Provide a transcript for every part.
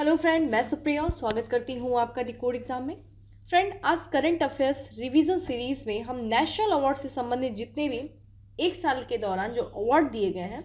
Hello friend, मैं सुप्रिया स्वागत करती हूँ आपका डिकोड एग्जाम में। फ्रेंड, आज करंट अफेयर्स रिवीजन सीरीज में हम नेशनल अवार्ड से संबंधित जितने भी एक साल के दौरान जो अवार्ड दिए गए हैं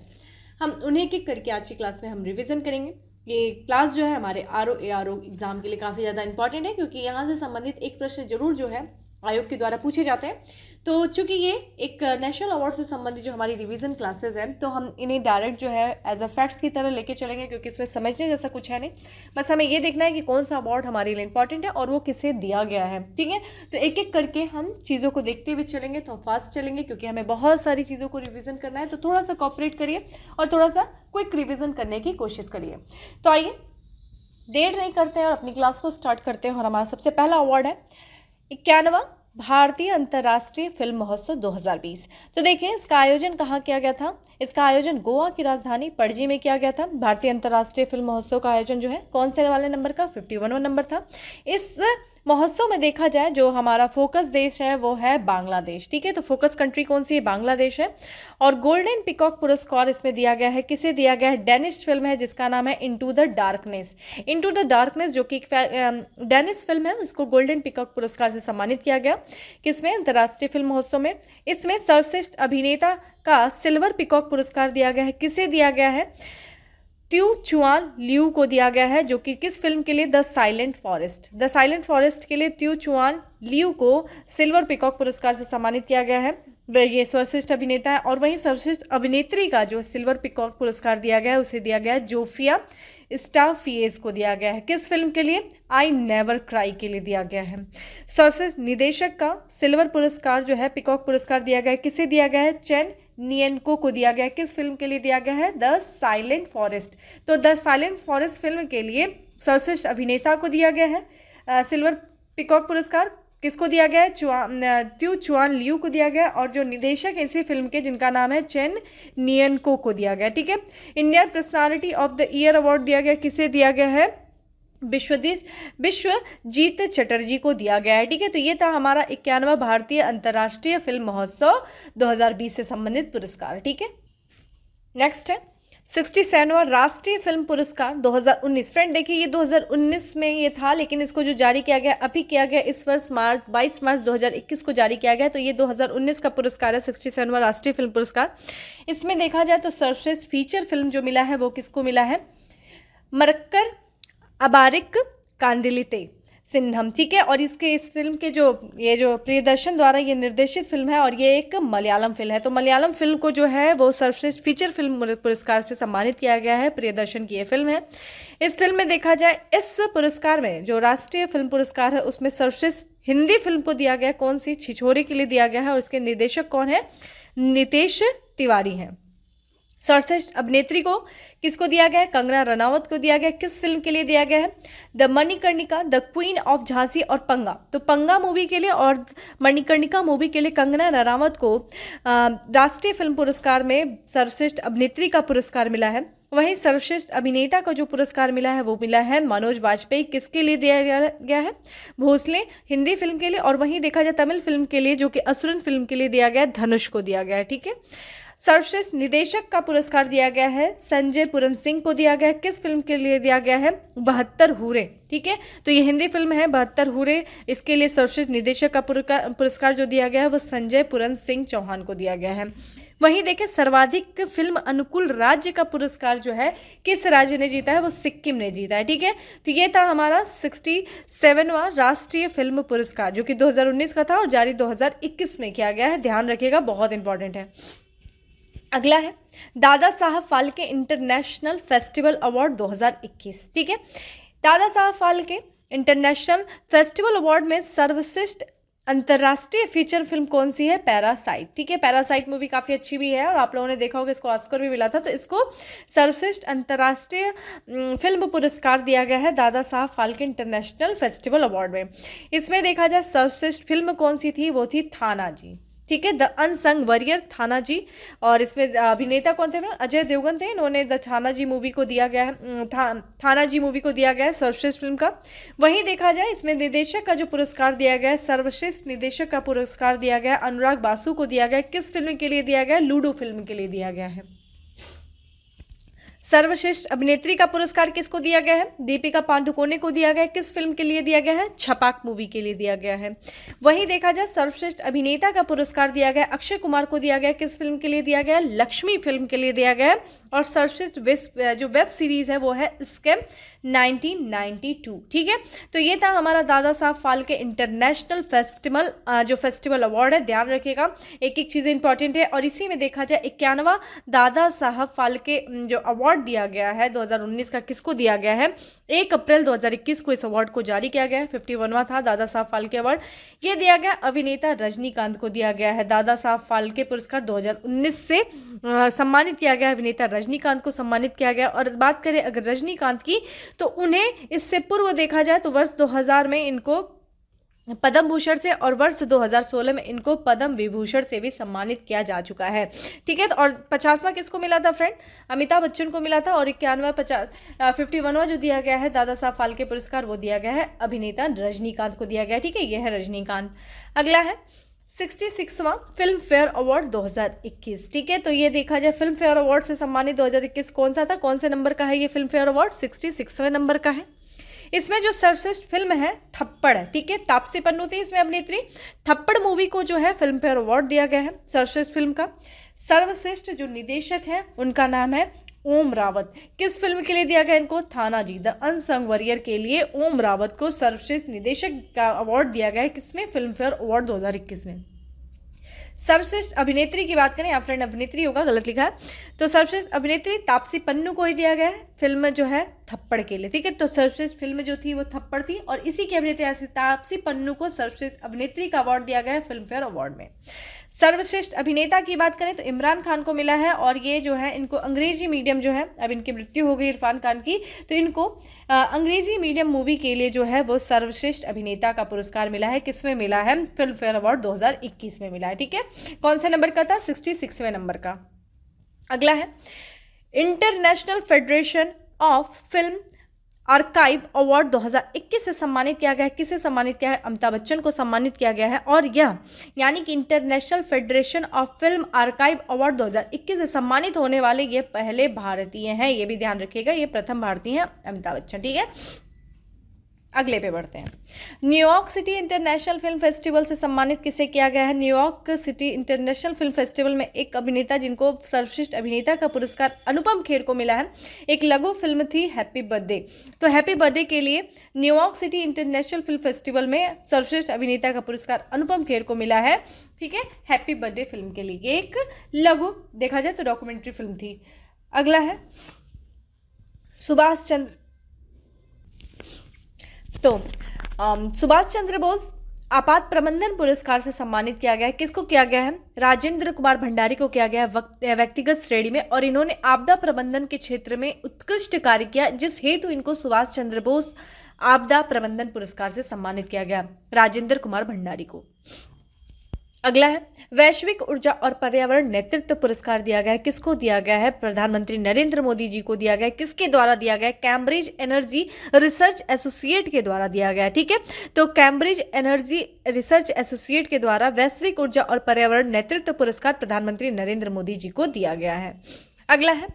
हम उन्हें एक एक करके आज की क्लास में हम रिवीजन करेंगे। ये क्लास जो है हमारे आर ओ एग्जाम के लिए काफ़ी ज़्यादा इंपॉर्टेंट है, क्योंकि यहाँ से संबंधित एक प्रश्न जरूर जो है आयोग के द्वारा पूछे जाते हैं। तो चूंकि ये एक नेशनल अवार्ड से संबंधित जो हमारी रिवीजन क्लासेस हैं, तो हम इन्हें डायरेक्ट जो है एज अ फैक्ट्स की तरह लेके चलेंगे, क्योंकि इसमें समझने जैसा कुछ है नहीं। बस हमें ये देखना है कि कौन सा अवार्ड हमारे लिए इंपॉर्टेंट है और वो किसे दिया गया है। ठीक है, तो एक एक करके हम चीज़ों को देखते हुए चलेंगे, तो फास्ट चलेंगे क्योंकि हमें बहुत सारी चीज़ों को रिविजन करना है। तो थोड़ा सा कॉपरेट करिए और थोड़ा सा क्विक रिविजन करने की कोशिश करिए। तो आइए देर नहीं करते हैं और अपनी क्लास को स्टार्ट करते हैं। और हमारा सबसे पहला अवार्ड है 91वां भारतीय अंतर्राष्ट्रीय फिल्म महोत्सव 2020। तो देखिए, इसका आयोजन कहाँ किया गया था। इसका आयोजन गोवा की राजधानी पणजी में किया गया था। भारतीय अंतर्राष्ट्रीय फिल्म महोत्सव का आयोजन जो है कौन से वाले नंबर का, 51वां नंबर था। इस महोत्सव में देखा जाए जो हमारा फोकस देश है वो है बांग्लादेश। ठीक है, तो फोकस कंट्री कौन सी है, बांग्लादेश है। और गोल्डन पिकॉक पुरस्कार इसमें दिया गया है, किसे दिया गया है, डेनिश फिल्म है जिसका नाम है into the darkness. Into the darkness जो कि डेनिश फिल्म है, उसको गोल्डन पिकॉक पुरस्कार से सम्मानित किया गया। किसमें, अंतर्राष्ट्रीय फिल्म महोत्सव में। इसमें सर्वश्रेष्ठ अभिनेता का सिल्वर पिकॉक पुरस्कार दिया गया है, किसे दिया गया है, त्यू चुआन लियू को दिया गया है, जो कि किस फिल्म के लिए, the silent forest. The silent forest के लिए त्यू चुआन लियू को सिल्वर पिकॉक पुरस्कार से सम्मानित किया गया है। ये सर्वश्रेष्ठ अभिनेता है। और वहीं सर्वश्रेष्ठ अभिनेत्री का जो सिल्वर पिकॉक पुरस्कार दिया गया है उसे दिया गया है जोफिया स्टाफिएस को दिया गया है। किस फिल्म के लिए, आई नेवर क्राई के लिए दिया गया है। सर्वश्रेष्ठ निदेशक का सिल्वर पुरस्कार जो है पिकॉक पुरस्कार दिया गया है, किसे दिया गया है, चेन नियनको को दिया गया है। किस फिल्म के लिए दिया गया है, द साइलेंट फॉरेस्ट। तो द साइलेंट फॉरेस्ट फिल्म के लिए सर्वश्रेष्ठ अभिनेता को दिया गया है सिल्वर पिकॉक पुरस्कार। किसको दिया गया है, त्यू चुआन लियू को दिया गया। और जो निदेशक इसी फिल्म के जिनका नाम है चेन नियनको को दिया गया। ठीक है, Indian personality of the year award दिया गया, किसे दिया गया है, विश्वजीत चटर्जी को दिया गया है। ठीक है, तो ये था हमारा 91वां भारतीय अंतर्राष्ट्रीय फिल्म महोत्सव 2020 से संबंधित पुरस्कार। ठीक है, नेक्स्ट है 67वां राष्ट्रीय फिल्म पुरस्कार 2019। फ्रेंड देखिए, ये 2019 में ये था, लेकिन इसको जो जारी किया गया अभी किया गया इस वर्ष 22 मार्च 2021 को जारी किया गया। तो ये 2019 का पुरस्कार है, 67वां राष्ट्रीय फिल्म पुरस्कार। इसमें देखा जाए तो सर्वश्रेष्ठ फीचर फिल्म जो मिला है वो किसको मिला है, मरक्कर अबारिक कांडिलिते सिन्हम। ठीक है, और इस फिल्म के जो प्रियदर्शन द्वारा ये निर्देशित फिल्म है और ये एक मलयालम फिल्म है। तो मलयालम फिल्म को जो है वो सर्वश्रेष्ठ फीचर फिल्म पुरस्कार से सम्मानित किया गया है। प्रियदर्शन की ये फिल्म है। इस फिल्म में देखा जाए, इस पुरस्कार में जो राष्ट्रीय फिल्म पुरस्कार है उसमें सर्वश्रेष्ठ हिंदी फिल्म को दिया गया, कौन सी, छिछोरे के लिए दिया गया है। और उसके निर्देशक कौन है, नितेश तिवारी हैं। सर्वश्रेष्ठ अभिनेत्री को किसको दिया गया है, कंगना रनावत को दिया गया। किस फिल्म के लिए दिया गया है, the Manikarnika, the queen of Jhansi और पंगा। तो पंगा मूवी के लिए और मणिकर्णिका मूवी के लिए कंगना रनावत को राष्ट्रीय फिल्म पुरस्कार में सर्वश्रेष्ठ अभिनेत्री का पुरस्कार मिला है। वहीं सर्वश्रेष्ठ अभिनेता का जो पुरस्कार मिला है वो मिला है मनोज वाजपेयी। किसके लिए दिया गया है, भोसले हिंदी फिल्म के लिए। और वहीं देखा जाए तमिल फिल्म के लिए जो कि असुरन फिल्म के लिए दिया गया, धनुष को दिया गया है। ठीक है, सर्वश्रेष्ठ निदेशक का पुरस्कार दिया गया है संजय पुरन सिंह को दिया गया है। किस फिल्म के लिए दिया गया है, 72 हूरे। ठीक है, तो ये हिंदी फिल्म है 72 हूरे। इसके लिए सर्वश्रेष्ठ निदेशक का पुरस्कार जो दिया गया है वो संजय पुरन सिंह चौहान को दिया गया है। वहीं देखें, सर्वाधिक फिल्म अनुकूल राज्य का पुरस्कार जो है किस राज्य ने जीता है, वो सिक्किम ने जीता है। ठीक है, तो ये था हमारा 67वां राष्ट्रीय फिल्म पुरस्कार जो कि 2019 का था और जारी 2021 में किया गया है। ध्यान रखिएगा, बहुत इंपॉर्टेंट है। अगला है Dada Saheb Phalke international festival award 2021। ठीक है, Dada Saheb Phalke international festival award में सर्वश्रेष्ठ अंतर्राष्ट्रीय फीचर फिल्म कौन सी है, पैरासाइट। ठीक है, पैरासाइट मूवी काफ़ी अच्छी भी है और आप लोगों ने देखा होगा इसको ऑस्कर भी मिला था। तो इसको सर्वश्रेष्ठ अंतर्राष्ट्रीय फिल्म पुरस्कार दिया गया है Dada Saheb Phalke international festival award में। इसमें देखा जाए सर्वश्रेष्ठ फिल्म कौन सी थी, वो थी थाना जी। ठीक है, द अनसंग वॉरियर थाना जी। और इसमें अभिनेता कौन थे, अजय देवगन थे। इन्होंने द थाना जी मूवी को दिया गया है, थाना जी मूवी को दिया गया है सर्वश्रेष्ठ फिल्म का। वहीं देखा जाए इसमें निदेशक का जो पुरस्कार दिया गया है, सर्वश्रेष्ठ निदेशक का पुरस्कार दिया गया अनुराग बासु को दिया गया। किस फिल्म के लिए दिया गया, लूडो फिल्म के लिए दिया गया है। सर्वश्रेष्ठ अभिनेत्री का पुरस्कार किसको दिया गया है? दीपिका पादुकोणे को दिया गया है। किस फिल्म के लिए दिया गया है? छपाक मूवी के लिए दिया गया है। वहीं देखा जाए सर्वश्रेष्ठ अभिनेता का पुरस्कार दिया गया अक्षय कुमार को दिया गया। किस फिल्म के लिए दिया गया? लक्ष्मी फिल्म के लिए दिया गया है। और सर्वश्रेष्ठ जो वेब सीरीज है वो है स्कैम 1992। ठीक है, तो ये था हमारा दादा साहब फाल्के इंटरनेशनल फेस्टिवल जो फेस्टिवल अवार्ड है। ध्यान रखिएगा, एक एक चीज़ें इंपॉर्टेंट है। और इसी में देखा जाए 51वां दादा साहब फाल्के जो अवार्ड दिया गया है 2019 का किसको दिया गया है? 1 अप्रैल 2021 को इस अवार्ड को जारी किया गया है। 51वां था दादा साहब फाल्के अवार्ड। ये दिया गया अभिनेता रजनीकांत को दिया गया है। दादा साहब फाल्के पुरस्कार 2019 से सम्मानित किया गया, अभिनेता रजनीकांत को सम्मानित किया गया। और बात करें अगर रजनीकांत की, तो उन्हें इससे पूर्व देखा जाए तो वर्ष 2000 में इनको पद्म भूषण से और वर्ष 2016 में इनको पद्म विभूषण से भी सम्मानित किया जा चुका है। ठीक है, और 50वां किसको मिला था फ्रेंड? अमिताभ बच्चन को मिला था। और 51वां जो दिया गया है दादा साहब फाल्के पुरस्कार वो दिया गया है अभिनेता रजनीकांत को दिया गया। ठीक है, ये है रजनीकांत। अगला है 66वां फिल्म फेयर अवार्ड 2021। ठीक है, तो ये देखा जाए फिल्म फेयर अवार्ड से सम्मानित 2021 कौन सा था, कौन से नंबर का है ये फिल्म फेयर अवार्ड? 66वें नंबर का है। इसमें जो सर्वश्रेष्ठ फिल्म है थप्पड़ है। ठीक है, तापसी पन्नू थी इसमें अभिनेत्री। थप्पड़ मूवी को जो है फिल्म फेयर अवार्ड दिया गया है सर्वश्रेष्ठ फिल्म का। सर्वश्रेष्ठ जो निदेशक है उनका नाम है ओम रावत। किस फिल्म के लिए दिया गया इनको? थाना जी द अनसंग वॉरियर के लिए ओम रावत को सर्वश्रेष्ठ निदेशक का अवार्ड दिया गया है। किसमें? फिल्म फेयर अवार्ड 2021 में। सर्वश्रेष्ठ अभिनेत्री की बात करें, या फ्रेंड अभिनेत्री होगा, गलत लिखा है, तो सर्वश्रेष्ठ अभिनेत्री तापसी पन्नू को ही दिया गया है फिल्म जो है थप्पड़ के लिए। ठीक है, तो सर्वश्रेष्ठ फिल्म जो थी वो थप्पड़ थी और इसी की अभिनेत्री तापसी पन्नू को सर्वश्रेष्ठ अभिनेत्री का अवार्ड दिया गया है फिल्म फेयर अवार्ड में। सर्वश्रेष्ठ अभिनेता की बात करें तो इमरान खान को मिला है। और ये जो है इनको अंग्रेजी मीडियम जो है, अब इनकी मृत्यु हो गई इरफान खान की, तो इनको अंग्रेजी मीडियम मूवी के लिए जो है वो सर्वश्रेष्ठ अभिनेता का पुरस्कार मिला है। किसमें मिला है? फिल्म फेयर अवार्ड 2021 में मिला है। ठीक है, कौन से नंबर का था? 66वें नंबर का। अगला है international federation of film archive award 2021 से सम्मानित किया गया है। किसे सम्मानित किया है? अमिताभ बच्चन को सम्मानित किया गया है। और यह यानी कि international federation of film archive award 2021 से सम्मानित होने वाले ये पहले भारतीय हैं। ये भी ध्यान रखिएगा, ये प्रथम भारतीय हैं अमिताभ बच्चन। ठीक है, अगले पे बढ़ते हैं। New York city international film festival से सम्मानित किसे किया गया है? New York city international film festival में एक अभिनेता जिनको सर्वश्रेष्ठ अभिनेता का पुरस्कार अनुपम खेर को मिला है। एक लघु फिल्म थी हैप्पी बर्थडे, तो हैप्पी बर्थडे के लिए New York city international film festival में सर्वश्रेष्ठ अभिनेता का पुरस्कार अनुपम खेर को मिला है। ठीक है, हैप्पी बर्थडे फिल्म के लिए। ये एक लघु देखा जाए तो डॉक्यूमेंट्री फिल्म थी। अगला है सुभाष चंद्र, तो सुभाष चंद्र बोस आपात प्रबंधन पुरस्कार से सम्मानित किया गया है। किसको किया गया है? राजेंद्र कुमार भंडारी को किया गया है व्यक्तिगत श्रेणी में। और इन्होंने आपदा प्रबंधन के क्षेत्र में उत्कृष्ट कार्य किया, जिस हेतु इनको सुभाष चंद्र बोस आपदा प्रबंधन पुरस्कार से सम्मानित किया गया राजेंद्र कुमार भंडारी को। अगला है वैश्विक ऊर्जा और पर्यावरण नेतृत्व पुरस्कार दिया गया है। किसको दिया गया है? प्रधानमंत्री नरेंद्र मोदी जी को दिया गया है। किसके द्वारा दिया गया है? कैम्ब्रिज एनर्जी रिसर्च एसोसिएट के द्वारा दिया गया है। ठीक है, तो कैम्ब्रिज एनर्जी रिसर्च एसोसिएट के द्वारा वैश्विक ऊर्जा और पर्यावरण नेतृत्व पुरस्कार प्रधानमंत्री नरेंद्र मोदी जी को दिया गया है। अगला है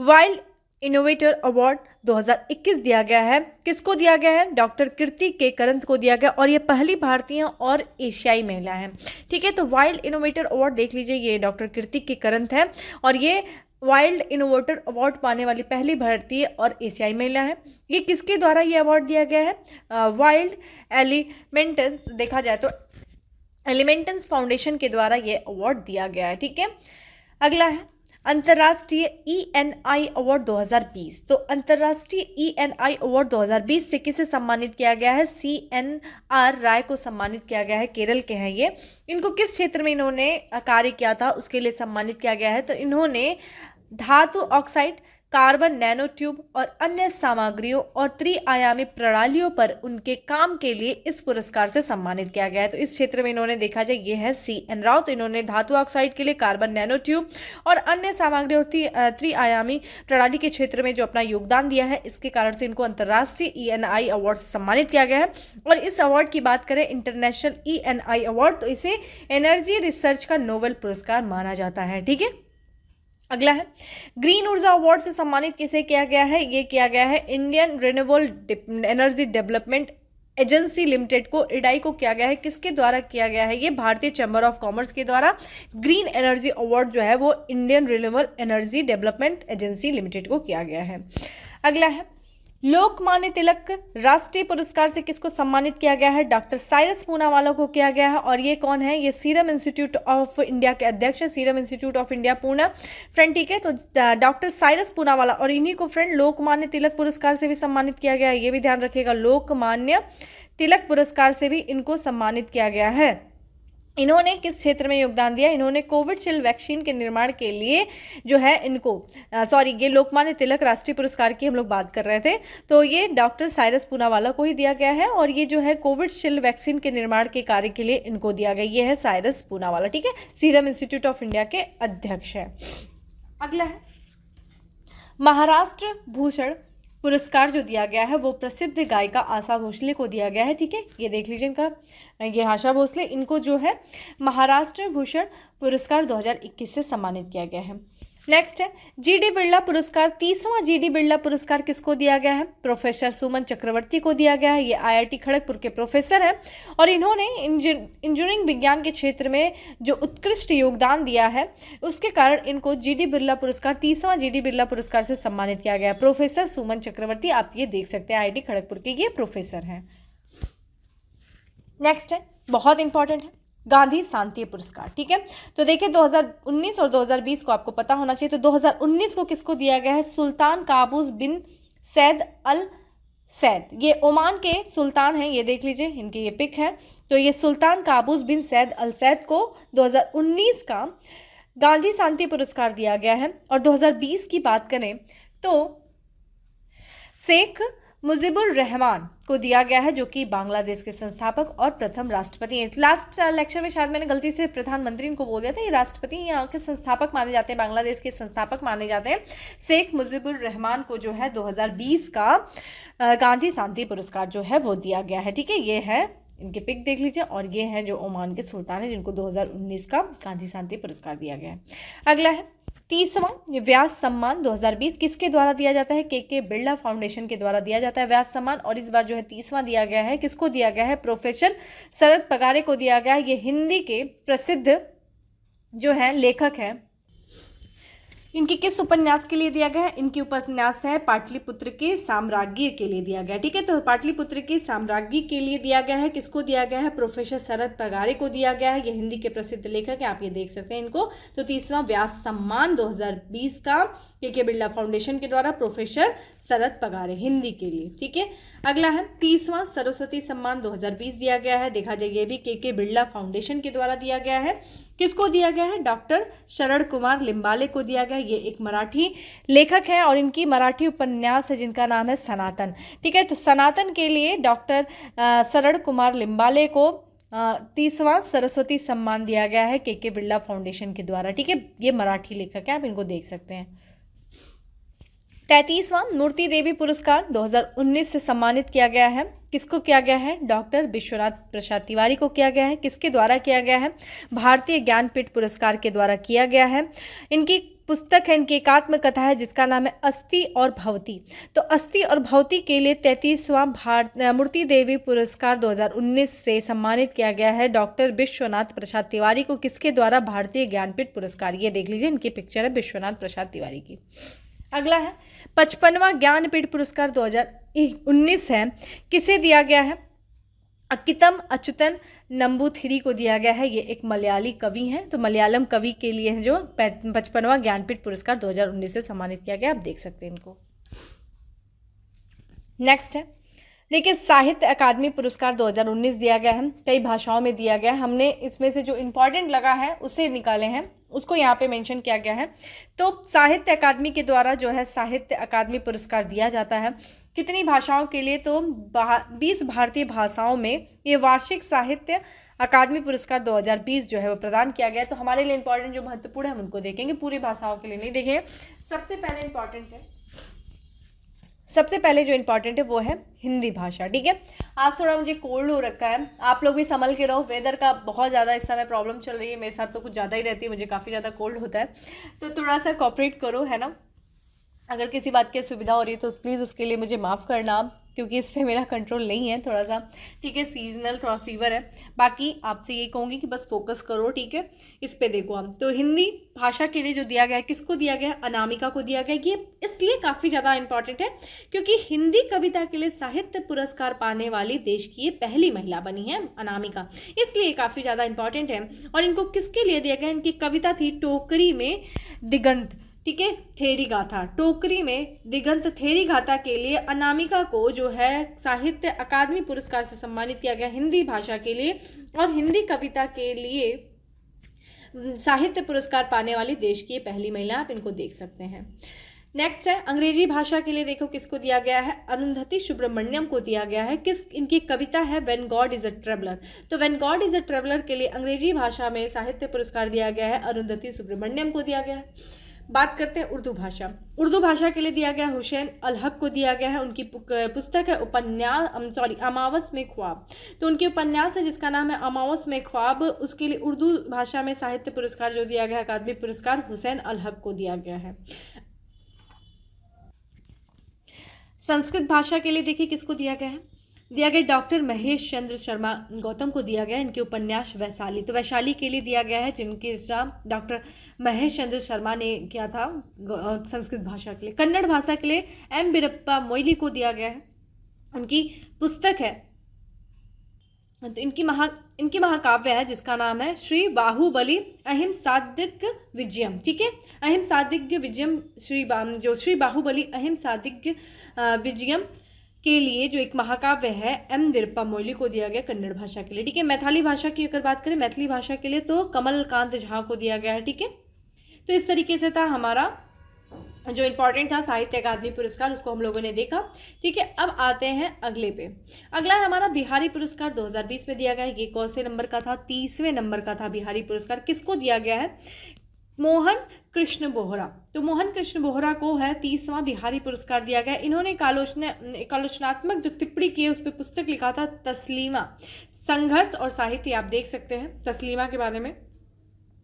वाइल्ड इनोवेटर अवार्ड 2021 दिया गया है। किसको दिया गया है? डॉक्टर कीर्ति के करंत को दिया गया और ये पहली भारतीय और एशियाई महिला है। ठीक है, तो वाइल्ड इनोवेटर अवार्ड देख लीजिए, ये डॉक्टर कीर्ति के करंत है और ये वाइल्ड इनोवेटर अवार्ड पाने वाली पहली भारतीय और एशियाई महिला है। ये किसके द्वारा ये अवार्ड दिया गया है? वाइल्ड एलिमेंट्स, देखा जाए तो एलिमेंट्स फाउंडेशन के द्वारा ये अवार्ड दिया गया है। ठीक है, अगला है अंतर्राष्ट्रीय ENI अवार्ड 2020। तो अंतर्राष्ट्रीय ENI अवार्ड 2020 से किसे सम्मानित किया गया है? CNR राय को सम्मानित किया गया है, केरल के हैं ये। इनको किस क्षेत्र में इन्होंने कार्य किया था उसके लिए सम्मानित किया गया है? तो इन्होंने धातु ऑक्साइड, कार्बन नैनो ट्यूब और अन्य सामग्रियों और त्रिआयामी प्रणालियों पर उनके काम के लिए इस पुरस्कार से सम्मानित किया गया है। तो इस क्षेत्र में इन्होंने देखा जाए ये है CN राव। तो इन्होंने धातु ऑक्साइड के लिए, कार्बन नैनो ट्यूब और अन्य सामग्री और त्रिआयामी प्रणाली के क्षेत्र में जो अपना योगदान दिया है, इसके कारण से इनको अंतर्राष्ट्रीय ENI अवार्ड से सम्मानित किया गया है। और इस अवार्ड की बात करें इंटरनेशनल ENI अवार्ड, तो इसे एनर्जी रिसर्च का नोबेल पुरस्कार माना जाता है। ठीक है, अगला है, ग्रीन ऊर्जा अवार्ड से सम्मानित किसे किया गया है? ये किया गया है Indian renewable energy development agency limited को, इडाई को किया गया है। किसके द्वारा किया गया है? ये भारतीय चैम्बर ऑफ कॉमर्स के द्वारा ग्रीन एनर्जी अवार्ड जो है वो Indian renewable energy development agency limited को किया गया है। अगला है, लोकमान्य तिलक राष्ट्रीय पुरस्कार से किसको सम्मानित किया गया है? डॉक्टर साइरस पूनावाला को किया गया है। और ये कौन है? ये सीरम इंस्टीट्यूट ऑफ इंडिया के अध्यक्ष है, serum institute of India Pune, friend, ठीक है। तो डॉक्टर साइरस पूनावाला, और इन्हीं को फ्रेंड लोकमान्य तिलक पुरस्कार से भी सम्मानित किया गया है। ये भी ध्यान रखिएगा, लोकमान्य तिलक पुरस्कार से भी इनको सम्मानित किया गया है। इन्होंने किस क्षेत्र में योगदान दिया? इन्होंने कोविशील्ड वैक्सीन के निर्माण के लिए जो है इनको ये लोकमान्य तिलक राष्ट्रीय पुरस्कार की हम लोग बात कर रहे थे, तो ये डॉक्टर साइरस पूनावाला को ही दिया गया है। और ये जो है कोविशील्ड वैक्सीन के निर्माण के कार्य के लिए इनको दिया गया, ये है साइरस पूनावाला, ठीक है, सीरम इंस्टीट्यूट ऑफ इंडिया के अध्यक्ष है। अगला है, महाराष्ट्र भूषण पुरस्कार जो दिया गया है वो प्रसिद्ध गायिका आशा भोसले को दिया गया है, ठीक है। ये देख लीजिए इनका, ये आशा भोसले, इनको जो है महाराष्ट्र भूषण पुरस्कार 2021 से सम्मानित किया गया है। नेक्स्ट है, जीडी बिरला पुरस्कार, 30वां जीडी बिरला पुरस्कार किसको दिया गया है? प्रोफेसर सुमन चक्रवर्ती को दिया गया है। ये आईआईटी खड़गपुर के प्रोफेसर हैं और इन्होंने इंजीनियरिंग विज्ञान के क्षेत्र में जो उत्कृष्ट योगदान दिया है उसके कारण इनको जीडी बिरला पुरस्कार, 30वां जीडी बिरला पुरस्कार से सम्मानित किया गया है। प्रोफेसर सुमन चक्रवर्ती, आप ये देख सकते हैं, आईआईटी खड़गपुर के ये प्रोफेसर हैं। नेक्स्ट है, बहुत इंपॉर्टेंट है, गांधी शांति पुरस्कार, ठीक है। तो देखिए 2019 और 2020 को आपको पता होना चाहिए। तो 2019 को किसको दिया गया है? सुल्तान काबूस बिन सैद अल सैद, ये ओमान के सुल्तान हैं, ये देख लीजिए, इनकी ये पिक है। तो ये सुल्तान काबूस बिन सैद अल सैद को 2019 का गांधी शांति पुरस्कार दिया गया है। और 2020 की बात करें तो शेख मुजीबुर रहमान को दिया गया है, जो कि बांग्लादेश के संस्थापक और प्रथम राष्ट्रपति हैं। लास्ट लेक्चर में शायद मैंने गलती से प्रधानमंत्री इनको बोल दिया था, ये राष्ट्रपति यहाँ के संस्थापक माने जाते हैं, बांग्लादेश के संस्थापक माने जाते हैं। शेख मुजीबुर रहमान को जो है 2020 का गांधी शांति पुरस्कार जो है वो दिया गया है, ठीक है। ये है, इनके पिक देख लीजिए, और ये हैं जो ओमान के सुल्तान हैं जिनको 2019 का गांधी शांति पुरस्कार दिया गया है। अगला है, 30वां व्यास सम्मान 2020 किसके द्वारा दिया जाता है? के बिरला फाउंडेशन के द्वारा दिया जाता है व्यास सम्मान। और इस बार जो है 30वां दिया गया है, किसको दिया गया है? प्रोफेसर शरद पगारे को दिया गया है। ये हिंदी के प्रसिद्ध जो है लेखक हैं। इनकी किस उपन्यास के लिए दिया गया है? इनकी उपन्यास है पाटलिपुत्र के साम्राज्ञी के लिए दिया गया, ठीक है। तो पाटलिपुत्र के साम्राज्ञी के लिए दिया गया है, किसको दिया गया है? प्रोफेसर शरद पगारे को दिया गया है। ये हिंदी के प्रसिद्ध लेखक हैं, आप ये देख सकते हैं इनको। तो 30वां व्यास सम्मान 2020 का के बिरला फाउंडेशन के द्वारा प्रोफेसर शरद पगारे, हिंदी के लिए, ठीक है। अगला है, 30वां सरस्वती सम्मान 2020 दिया गया है। देखा जाए ये भी के बिरला फाउंडेशन के द्वारा दिया गया है। किसको दिया गया है? डॉक्टर शरद कुमार लिम्बाले को दिया गया है। ये एक मराठी लेखक हैं और इनकी मराठी उपन्यास है जिनका नाम है सनातन, ठीक है। तो सनातन के लिए डॉक्टर शरद कुमार लिम्बाले को 30वां सरस्वती सम्मान दिया गया है के बिरला फाउंडेशन के द्वारा, ठीक है। ये मराठी लेखक हैं, आप इनको देख सकते हैं। 33वां मूर्ति देवी पुरस्कार 2019 से सम्मानित किया गया है। किसको किया गया है? डॉक्टर विश्वनाथ प्रसाद तिवारी को किया गया है। किसके द्वारा किया गया है? भारतीय ज्ञानपीठ पुरस्कार के द्वारा किया गया है। इनकी पुस्तक है, इनकी एकात्म कथा है जिसका नाम है अस्थि और भवती। तो अस्थि और भवती के लिए 33वां मूर्ति देवी पुरस्कार 2019 से सम्मानित किया गया है डॉक्टर विश्वनाथ प्रसाद तिवारी को। किसके द्वारा? भारतीय ज्ञानपीठ पुरस्कार। ये देख लीजिए, इनकी पिक्चर है विश्वनाथ प्रसाद तिवारी की। अगला है 55वां ज्ञानपीठ पुरस्कार 2019 है, किसे दिया गया है? अक्कितम अच्युतन नंबूथिरी को दिया गया है। ये एक मलयाली कवि हैं, तो मलयालम कवि के लिए है जो 55वां ज्ञानपीठ पुरस्कार 2019 से सम्मानित किया गया, आप देख सकते हैं इनको। नेक्स्ट है, देखिए साहित्य अकादमी पुरस्कार 2019 दिया गया है, कई भाषाओं में दिया गया है। हमने इसमें से जो इम्पोर्टेंट लगा है उसे निकाले हैं, उसको यहाँ पे मेंशन किया गया है। तो साहित्य अकादमी के द्वारा जो है साहित्य अकादमी पुरस्कार दिया जाता है कितनी भाषाओं के लिए? तो 20 भारतीय भाषाओं में ये वार्षिक साहित्य अकादमी पुरस्कार 2020 जो है वो प्रदान किया गया है। तो हमारे लिए इंपॉर्टेंट जो महत्वपूर्ण है हम उनको देखेंगे, पूरी भाषाओं के लिए नहीं देखेंगे। सबसे पहले इंपॉर्टेंट है सबसे पहले जो इम्पॉर्टेंट है वो है हिंदी भाषा, ठीक है। आज थोड़ा मुझे कोल्ड हो रखा है, आप लोग भी संभल के रहो, वेदर का बहुत ज़्यादा इस समय प्रॉब्लम चल रही है, मेरे साथ तो कुछ ज़्यादा ही रहती है, मुझे काफ़ी ज़्यादा कोल्ड होता है, तो थोड़ा सा कोऑपरेट करो, है ना। अगर किसी बात की सुविधा हो रही है तो प्लीज़ उसके लिए मुझे माफ़ करना, क्योंकि इस पर मेरा कंट्रोल नहीं है थोड़ा सा, ठीक है। सीजनल थोड़ा फीवर है, बाकी आपसे ये कहूँगी कि बस फोकस करो, ठीक है। इस पे देखो हम तो हिंदी भाषा के लिए जो दिया गया है, किसको दिया गया है, अनामिका को दिया गया है। ये इसलिए काफ़ी ज़्यादा इंपॉर्टेंट है क्योंकि हिंदी कविता के लिए साहित्य पुरस्कार पाने वाली देश की ये पहली महिला बनी है अनामिका, इसलिए काफ़ी ज़्यादा इंपॉर्टेंट है। और इनको किसके लिए दिया गया, इनकी कविता थी टोकरी में दिगंत, ठीक है, थेरी गाथा, टोकरी में दिगंत थेरी गाथा के लिए अनामिका को जो है साहित्य अकादमी पुरस्कार से सम्मानित किया गया हिंदी भाषा के लिए, और हिंदी कविता के लिए साहित्य पुरस्कार पाने वाली देश की पहली महिला, आप इनको देख सकते हैं। नेक्स्ट है अंग्रेजी भाषा के लिए, देखो किसको दिया गया है, अरुंधति सुब्रमण्यम को दिया गया है। किस, इनकी कविता है when God is a traveller, तो when God is a traveller के लिए अंग्रेजी भाषा में साहित्य पुरस्कार दिया गया है, अरुंधति सुब्रमण्यम को दिया गया है। बात करते हैं उर्दू भाषा, उर्दू भाषा के लिए दिया गया हुसैन अल हक को दिया गया है। उनकी पुस्तक है उपन्यास अमावस में ख्वाब, तो उनके उपन्यास है जिसका नाम है अमावस में ख्वाब, उसके लिए उर्दू भाषा में साहित्य पुरस्कार जो दिया गया है अकादमी पुरस्कार हुसैन अल हक को दिया गया है। संस्कृत भाषा के लिए देखिए किसको दिया गया है, दिया गया डॉक्टर महेश चंद्र शर्मा गौतम को दिया गया है, इनके उपन्यास वैशाली, तो वैशाली के लिए दिया गया है जिनकी रचना डॉक्टर महेश चंद्र शर्मा ने किया था संस्कृत भाषा के लिए। कन्नड़ भाषा के लिए एम वीरप्पा मोइली को दिया गया है, उनकी पुस्तक है, तो इनकी महाकाव्य है जिसका नाम है श्री बाहुबली अहिंसादिग्य विजयम, ठीक है, अहिंसादिग्य विजयम, श्री बाहुबली अहिंसादिग्य विजयम के लिए जो एक महाकाव्य है एम वीरप्पा मोइली को दिया गया कन्नड़ भाषा के लिए, ठीक है। मैथिली भाषा की अगर बात करें, मैथिली भाषा के लिए तो कमलकांत झा को दिया गया है, ठीक है। तो इस तरीके से था हमारा जो इम्पोर्टेंट था साहित्य अकादमी पुरस्कार, उसको हम लोगों ने देखा, ठीक है। अब आते हैं अगले पे, अगला है हमारा बिहारी पुरस्कार 2020 में दिया गया है। ये कौन से नंबर का था, 30वें नंबर का था बिहारी पुरस्कार। किसको दिया गया है, मोहन कृष्ण बोहरा, तो मोहन कृष्ण बोहरा को है 30वां बिहारी पुरस्कार दिया गया। इन्होंने एक आलोचनात्मक जो टिप्पणी की है उस पर पुस्तक लिखा था तस्लीमा, संघर्ष और साहित्य, आप देख सकते हैं तस्लीमा के बारे में,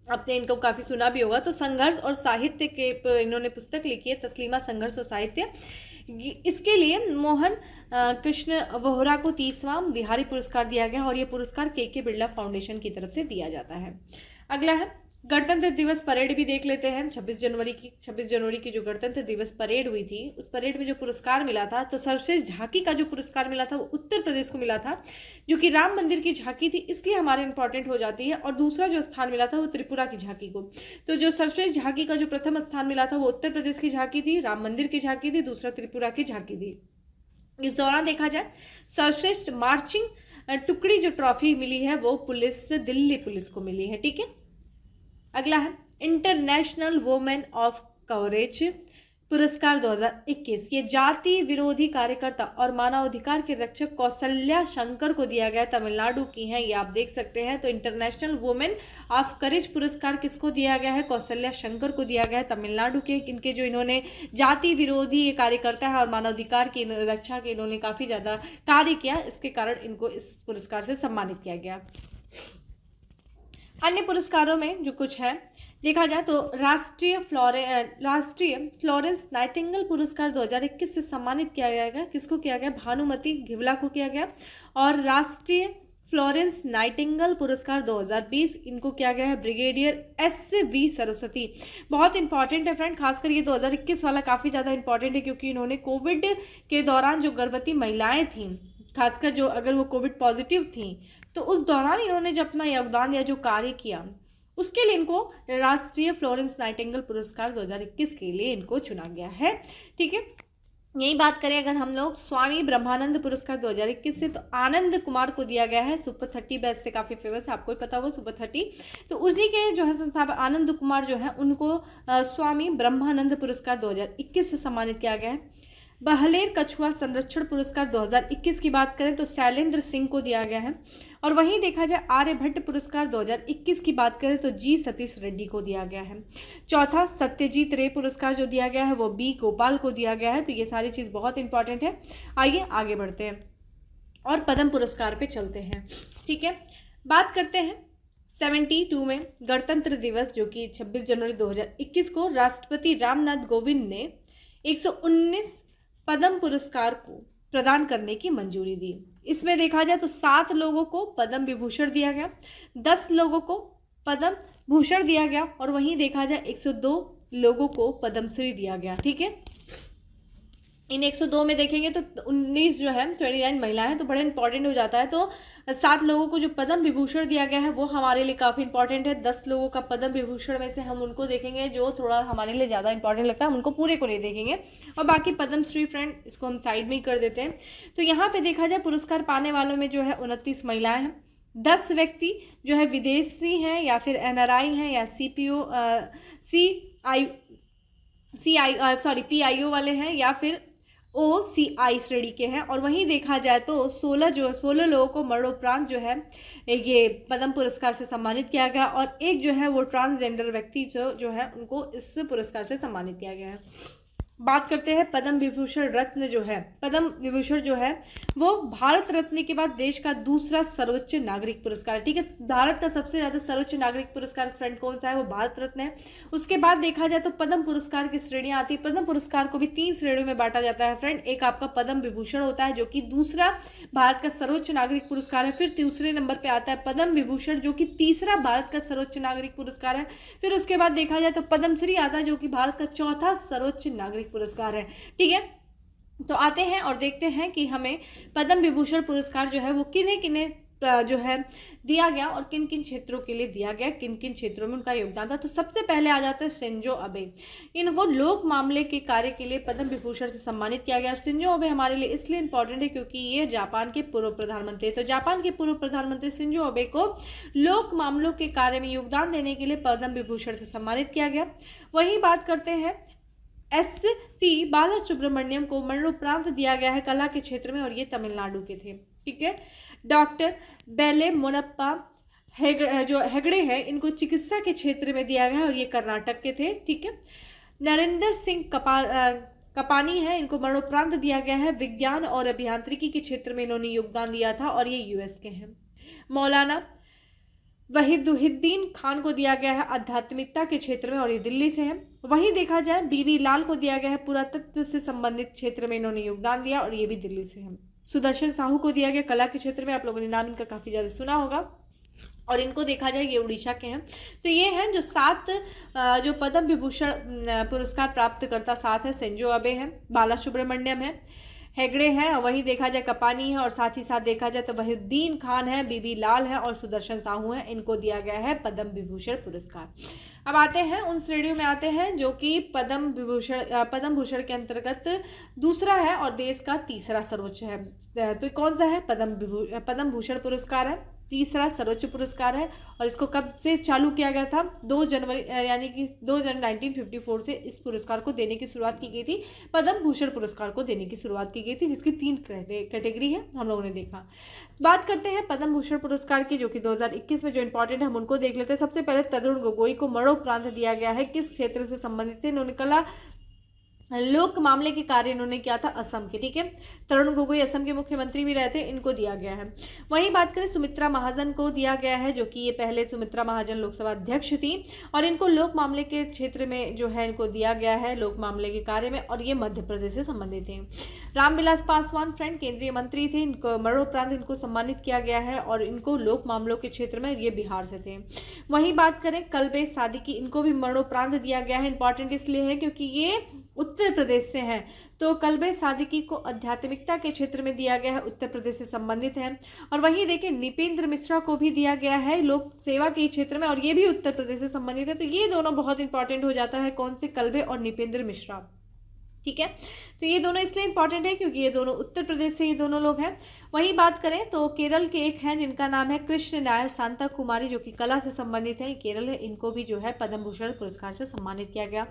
आपने इनको काफ़ी सुना भी होगा। तो संघर्ष और साहित्य के इन्होंने पुस्तक लिखी है तस्लीमा, संघर्ष और साहित्य। इसके लिए मोहन कृष्ण बोहरा को 30वां बिहारी पुरस्कार दिया गया और ये पुरस्कार के बिरला फाउंडेशन की तरफ से दिया जाता है। अगला है गणतंत्र दिवस परेड भी देख लेते हैं। 26 जनवरी की जो गणतंत्र दिवस परेड हुई थी, उस परेड में जो पुरस्कार मिला था, तो सर्वश्रेष्ठ झांकी का जो पुरस्कार मिला था वो उत्तर प्रदेश को मिला था, जो कि राम मंदिर की झांकी थी, इसलिए हमारे इंपॉर्टेंट हो जाती है। और दूसरा जो स्थान मिला था वो त्रिपुरा की झांकी को, तो जो सर्वश्रेष्ठ झांकी का जो प्रथम स्थान मिला था वो उत्तर प्रदेश की झांकी थी, राम मंदिर की झांकी थी, दूसरा त्रिपुरा की झांकी थी। इस दौरान देखा जाए सर्वश्रेष्ठ मार्चिंग टुकड़ी जो ट्रॉफी मिली है वो दिल्ली पुलिस को मिली है, ठीक है। अगला है इंटरनेशनल वुमेन ऑफ कवरेज पुरस्कार 2021, ये जाति विरोधी कार्यकर्ता और मानवाधिकार के रक्षक कौशल्या शंकर को दिया गया, तमिलनाडु की हैं, ये आप देख सकते हैं। तो इंटरनेशनल वुमेन ऑफ करेज पुरस्कार किसको दिया गया है, कौशल्या शंकर को दिया गया है, तमिलनाडु के, इनके जो इन्होंने जाति विरोधी ये कार्यकर्ता है और मानवाधिकार की रक्षा के इन्होंने काफ़ी ज़्यादा कार्य किया, इसके कारण इनको इस पुरस्कार से सम्मानित किया गया। अन्य पुरस्कारों में जो कुछ है देखा जाए तो राष्ट्रीय फ्लोरेंस नाइटिंगेल पुरस्कार 2021 से सम्मानित किया गया, किसको किया गया, भानुमति घिवला को किया गया। और राष्ट्रीय फ्लोरेंस नाइटिंगेल पुरस्कार 2020 इनको किया गया है ब्रिगेडियर SV सरस्वती। बहुत इंपॉर्टेंट है फ्रेंड, खासकर ये 2021 वाला काफ़ी ज़्यादा इंपॉर्टेंट है क्योंकि इन्होंने कोविड के दौरान जो गर्भवती महिलाएं थीं, खासकर जो अगर वो कोविड पॉजिटिव थीं, तो उस दौरान इन्होंने जो अपना योगदान या जो कार्य किया उसके लिए इनको राष्ट्रीय फ्लोरेंस नाइटिंगेल पुरस्कार 2021 के लिए इनको चुना गया है, ठीक है। यही बात करें अगर हम लोग स्वामी ब्रह्मानंद पुरस्कार 2021 से, तो आनंद कुमार को दिया गया है, सुपर 30 बैच से काफ़ी फेमस है, आपको ही पता होगा सुपर 30। तो उसी के जो है संस्थापक आनंद कुमार जो है उनको स्वामी ब्रह्मानंद पुरस्कार 2021 से सम्मानित किया गया है। बहलेर कछुआ संरक्षण पुरस्कार 2021 की बात करें तो शैलेंद्र सिंह को दिया गया है। और वहीं देखा जाए आर्यभट्ट पुरस्कार 2021 की बात करें तो जी सतीश रेड्डी को दिया गया है। चौथा सत्यजीत रे पुरस्कार जो दिया गया है वो बी गोपाल को दिया गया है। तो ये सारी चीज़ बहुत इंपॉर्टेंट है। आइए आगे बढ़ते हैं और पद्म पुरस्कार पे चलते हैं। ठीक है, बात करते हैं 72 में गणतंत्र दिवस जो कि 26 जनवरी 2021 को राष्ट्रपति रामनाथ कोविंद ने 119 पद्म पुरस्कार को प्रदान करने की मंजूरी दी। इसमें देखा जाए तो 7 लोगों को पद्म विभूषण दिया गया, 10 लोगों को पद्म भूषण दिया गया और वहीं देखा जाए 102 लोगों को पद्मश्री दिया गया। ठीक है, इन 102 में देखेंगे तो 19 जो है 29 महिलाएं हैं, तो बड़ा इंपॉर्टेंट हो जाता है। तो 7 लोगों को जो पद्म विभूषण दिया गया है वो हमारे लिए काफ़ी इंपॉर्टेंट है। 10 लोगों का पद्म विभूषण में से हम उनको देखेंगे जो थोड़ा हमारे लिए ज़्यादा इंपॉर्टेंट लगता है, हम उनको पूरे को नहीं देखेंगे और बाकी पद्मश्री फ्रेंड इसको हम साइड में ही कर देते हैं। तो यहाँ पर देखा जाए पुरस्कार पाने वालों में जो है 29 महिलाएँ हैं, 10 व्यक्ति जो है विदेशी हैं या फिर NRI हैं या PIO वाले हैं या फिर OCI श्रेणी के हैं। और वहीं देखा जाए तो 16 लोगों को मरणोपरांत जो है ये पद्म पुरस्कार से सम्मानित किया गया और एक जो है वो ट्रांसजेंडर व्यक्ति जो है उनको इस पुरस्कार से सम्मानित किया गया है। बात करते हैं पद्म विभूषण रत्न जो है, पद्म विभूषण जो है वो भारत रत्न के बाद देश का दूसरा सर्वोच्च नागरिक पुरस्कार है। ठीक है, भारत का सबसे ज़्यादा सर्वोच्च नागरिक पुरस्कार फ्रेंड कौन सा है, वो भारत रत्न है। उसके बाद देखा जाए तो पद्म पुरस्कार की श्रेणियाँ आती है। पद्म पुरस्कार को भी 3 श्रेणियों में बांटा जाता है फ्रेंड। एक आपका पद्म विभूषण होता है जो कि दूसरा भारत का सर्वोच्च नागरिक पुरस्कार है। फिर दूसरे नंबर पर आता है पद्म विभूषण जो कि तीसरा भारत का सर्वोच्च नागरिक पुरस्कार है। फिर उसके बाद देखा जाए तो पद्मश्री आता है जो कि भारत का चौथा सर्वोच्च नागरिक पुरस्कार है। ठीक है, तो आते हैं और देखते हैं कि हमें पद्म विभूषण पुरस्कार जो है वो किन्हें किन्हें जो है दिया गया और किन किन क्षेत्रों के लिए दिया गया, किन किन क्षेत्रों में उनका योगदान था। तो सबसे पहले आ जाता है शिंजो अबे। इनको लोक मामले के कार्य के लिए पद्म विभूषण से सम्मानित किया गया। और शिंजो अबे हमारे लिए इसलिए इंपॉर्टेंट है क्योंकि ये जापान के पूर्व प्रधानमंत्री है। तो जापान के पूर्व प्रधानमंत्री शिंजो अबे को लोक मामलों के कार्य में योगदान देने के लिए पद्म विभूषण से सम्मानित किया गया। वहीं बात करते हैं SP बालासुब्रमण्यम को मरणोपरांत दिया गया है कला के क्षेत्र में और ये तमिलनाडु के थे। ठीक है, डॉक्टर बेले मोनप्पा जो हेगड़े हैं इनको चिकित्सा के क्षेत्र में दिया गया है और ये कर्नाटक के थे। ठीक है, नरेंद्र सिंह कपानी है, इनको मरणोपरांत दिया गया है। विज्ञान और अभियांत्रिकी के क्षेत्र में इन्होंने योगदान दिया था और ये US के हैं। मौलाना वहीदुद्दीन खान को दिया गया है आध्यात्मिकता के क्षेत्र में और ये दिल्ली से हैं। वहीं देखा जाए BB लाल को दिया गया है पुरातत्व से संबंधित क्षेत्र में इन्होंने योगदान दिया और ये भी दिल्ली से हैं। सुदर्शन साहू को दिया गया कला के क्षेत्र में, आप लोगों ने नाम इनका काफ़ी ज़्यादा सुना होगा और इनको देखा जाए ये उड़ीसा के हैं। तो ये हैं जो 7 जो पद्म विभूषण पुरस्कार प्राप्त करता 7 है। शिंजो अबे हैं, बालासुब्रमण्यम है, हेगड़े हैं और वहीं देखा जाए कपानी है और साथ ही साथ देखा जाए तो वहीदुद्दीन खान है, BB लाल है और सुदर्शन साहू हैं। इनको दिया गया है पद्म विभूषण पुरस्कार। अब आते हैं उन श्रेणियों में आते हैं जो कि पद्म भूषण के अंतर्गत दूसरा है और देश का तीसरा सर्वोच्च है। तो कौन सा है, पद्म भूषण पुरस्कार है, तीसरा सर्वोच्च पुरस्कार है और इसको कब से चालू किया गया था, 2 जनवरी यानी कि 2 जनवरी 1954 से इस पुरस्कार को देने की शुरुआत की गई थी। पद्म भूषण पुरस्कार को देने की शुरुआत की गई थी जिसकी 3 कैटेगरी है, हम लोगों ने देखा। बात करते हैं पद्म भूषण पुरस्कार की जो कि 2021 में जो इंपॉर्टेंट है हम उनको देख लेते हैं। सबसे पहले तरुण गोगोई को मरणोपरांत दिया गया है। किस क्षेत्र से संबंधित थे, इन्होंने कला लोक मामले के कार्य इन्होंने किया था असम के। ठीक है, तरुण गोगोई असम के मुख्यमंत्री भी रहते, इनको दिया गया है। वहीं बात करें सुमित्रा महाजन को दिया गया है जो कि ये पहले सुमित्रा महाजन लोकसभा अध्यक्ष थी और इनको लोक मामले के क्षेत्र में जो है इनको दिया गया है लोक मामले के कार्य में और ये मध्य प्रदेश से संबंधित थे। रामविलास पासवान फ्रेंड केंद्रीय मंत्री थे, इनको मरणोपरांत इनको सम्मानित किया गया है और इनको लोक मामलों के क्षेत्र में ये बिहार से थे। वहीं बात करें कल्बे सादिकी, इनको भी मरणोपरांत दिया गया है। इंपॉर्टेंट इसलिए है क्योंकि ये उत्तर प्रदेश से हैं। तो कल्बे सादिकी को आध्यात्मिकता के क्षेत्र में दिया गया है, उत्तर प्रदेश से संबंधित है। और वहीं देखिए निपेंद्र मिश्रा को भी दिया गया है लोक सेवा के क्षेत्र में और ये भी उत्तर प्रदेश से संबंधित है। तो ये दोनों बहुत इंपॉर्टेंट हो जाता है, कौन से, कल्बे और निपेंद्र मिश्रा। ठीक है। तो ये दोनों इसलिए इंपॉर्टेंट है क्योंकि ये दोनों उत्तर प्रदेश से ये दोनों लोग हैं। वहीं बात करें तो केरल के एक हैं जिनका नाम है कृष्ण नायर शांता कुमारी, जो कि कला से संबंधित है, ये केरल है, इनको भी जो है पद्म भूषण पुरस्कार से सम्मानित किया गया।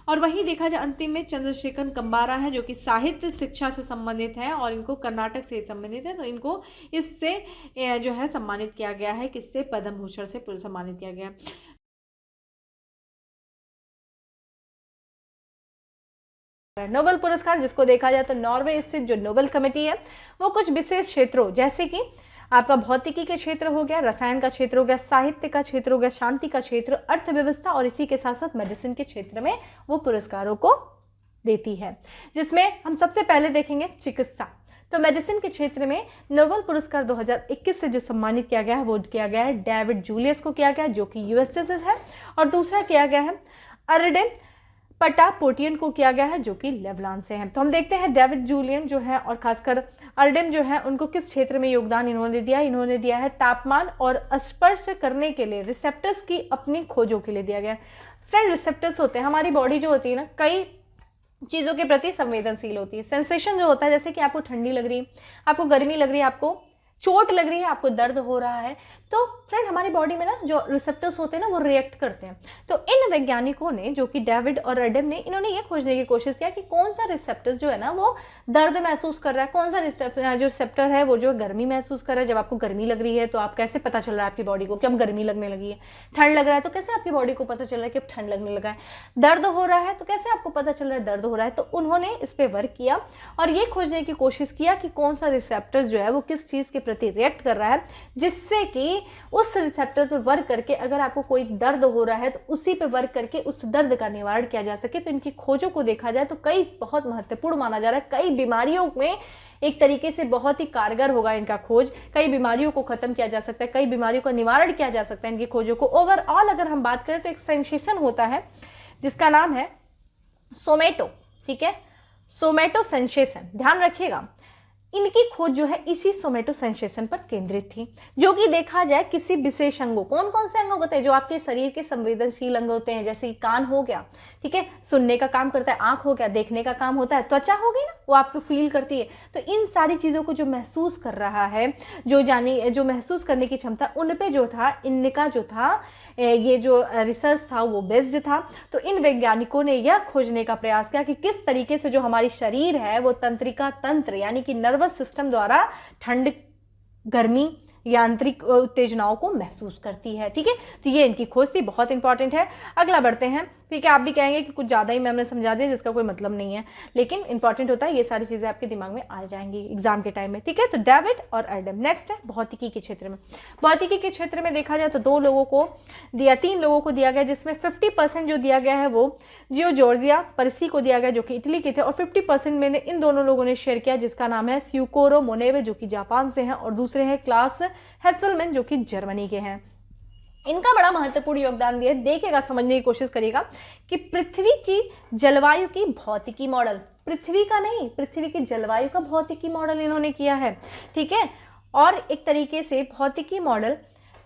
और वहीं देखा जाए अंतिम में चंद्रशेखर कंबारा है, जो कि साहित्य शिक्षा से संबंधित है और इनको कर्नाटक से संबंधित है, तो इनको इससे जो है सम्मानित किया गया है, किससे, पद्म भूषण से सम्मानित किया गया। नोबेल पुरस्कार जिसको देखा जाए तो नॉर्वे स्थित जो नोबेल कमेटी है वो कुछ विशेष क्षेत्रों, जैसे कि आपका भौतिकी के क्षेत्र हो गया, रसायन का क्षेत्र हो गया, साहित्य का क्षेत्र हो गया, शांति का क्षेत्र, अर्थव्यवस्था और इसी के साथ साथ मेडिसिन के क्षेत्र में वो पुरस्कारों को देती है, जिसमें हम सबसे पहले देखेंगे चिकित्सा। तो मेडिसिन के क्षेत्र में नोबेल पुरस्कार 2021 से जो सम्मानित किया गया है वो किया गया है डेविड जूलियस को किया गया है, जो कि यूएसए से है, और दूसरा किया गया है अर्डेन पटापोटियन को किया गया है, जो कि लेबनान से हैं। तो हम देखते हैं डेविड जूलियन जो है और खासकर अर्डेन जो है उनको किस क्षेत्र में योगदान इन्होंने दिया है तापमान और स्पर्श करने के लिए रिसेप्टर्स की अपनी खोजों के लिए दिया गया है। फ्रेंड, रिसेप्टर्स होते हैं, हमारी बॉडी जो होती है ना, कई चीज़ों के प्रति संवेदनशील होती है। सेंसेशन जो होता है, जैसे कि आपको ठंडी लग रही है, आपको गर्मी लग रही है, आपको चोट लग रही है, आपको दर्द हो रहा है, तो फ्रेंड हमारी बॉडी में ना जो रिसेप्टर्स होते हैं ना वो रिएक्ट करते हैं। तो इन वैज्ञानिकों ने, जो कि डेविड और एडम ने, इन्होंने ये खोजने की कोशिश किया कि कौन सा रिसेप्टर्स जो है ना वो दर्द महसूस कर रहा है, कौन सा जो रिसेप्टर है वो जो गर्मी महसूस कर रहा है। जब आपको गर्मी लग रही है तो आप कैसे पता चल रहा है आपकी बॉडी को कि अब गर्मी लगने लगी है, ठंड लग रहा है तो कैसे आपकी बॉडी को पता चल रहा है कि अब ठंड लगने लगा है, दर्द हो रहा है तो कैसे आपको पता चल रहा है दर्द हो रहा है। तो उन्होंने इस पर वर्क किया और ये खोजने की कोशिश किया कि कौन सा रिसेप्टर्स जो है वो किस चीज़ के प्रति रिएक्ट कर रहा है, जिससे कि उस रिसेप्टर पे वर्क करके अगर आपको कोई दर्द हो रहा है तो उसी पे वर्क करके उस दर्द का निवारण किया जा सके। तो इनकी खोजों को देखा जाए तो कई बहुत महत्वपूर्ण माना जा रहा है, कई बीमारियों में एक तरीके से बहुत ही कारगर होगा इनका खोज, कई बीमारियों को खत्म किया जा सकता है, कई बीमारियों का निवारण किया जा सकता है इनकी खोजों को। ओवरऑल अगर हम बात करें तो एक सेंसेशन होता है जिसका नाम है सोमेटो, ठीक है, सोमेटो सेंसेशन, ध्यान रखिएगा। इनकी खोज जो है इसी सोमेटो सेंसेशन पर केंद्रित थी, जो कि देखा जाए किसी विशेष अंगों, कौन कौन से अंग होते हैं जो आपके शरीर के संवेदनशील अंग होते हैं, जैसे कान हो गया, ठीक है, सुनने का काम करता है, आंख हो गया, देखने का काम होता है, त्वचा हो गई ना वो आपको फील करती है। तो इन सारी चीज़ों को जो महसूस कर रहा है, जो महसूस करने की क्षमता, उन पे जो था इनका जो था ये जो रिसर्च था वो बेस्ड था। तो इन वैज्ञानिकों ने यह खोजने का प्रयास किया कि किस तरीके से जो हमारी शरीर है वो तंत्रिका तंत्र यानी कि नर्वस सिस्टम द्वारा ठंड, गर्मी, यांत्रिक उत्तेजनाओं को महसूस करती है, ठीक है। तो ये इनकी खोज थी, बहुत इंपॉर्टेंट है। अगला बढ़ते हैं, ठीक है। आप भी कहेंगे कि कुछ ज़्यादा ही मैंने समझा दिया जिसका कोई मतलब नहीं है, लेकिन इंपॉर्टेंट होता है, ये सारी चीज़ें आपके दिमाग में आ जाएंगी एग्जाम के टाइम में, ठीक है। तो डेविड और एडम। नेक्स्ट है भौतिकी के क्षेत्र में। भौतिकी के क्षेत्र में देखा जाए तो 3 लोगों को दिया गया, जिसमें 50% जो दिया गया है वो जॉर्जिया परसी को दिया गया, जो कि इटली के थे, और 50% मैंने इन दोनों लोगों ने शेयर किया, जिसका नाम है स्यूकोरो मोनेवे, जो कि जापान से हैं, और दूसरे हैं क्लास हेसलमैन, जो कि जर्मनी के हैं। इनका बड़ा महत्वपूर्ण योगदान दिया, देखिएगा, समझने की कोशिश करिएगा कि पृथ्वी की जलवायु की भौतिकी मॉडल, पृथ्वी का नहीं, पृथ्वी की जलवायु का भौतिकी मॉडल इन्होंने किया है, ठीक है। और एक तरीके से भौतिकी मॉडल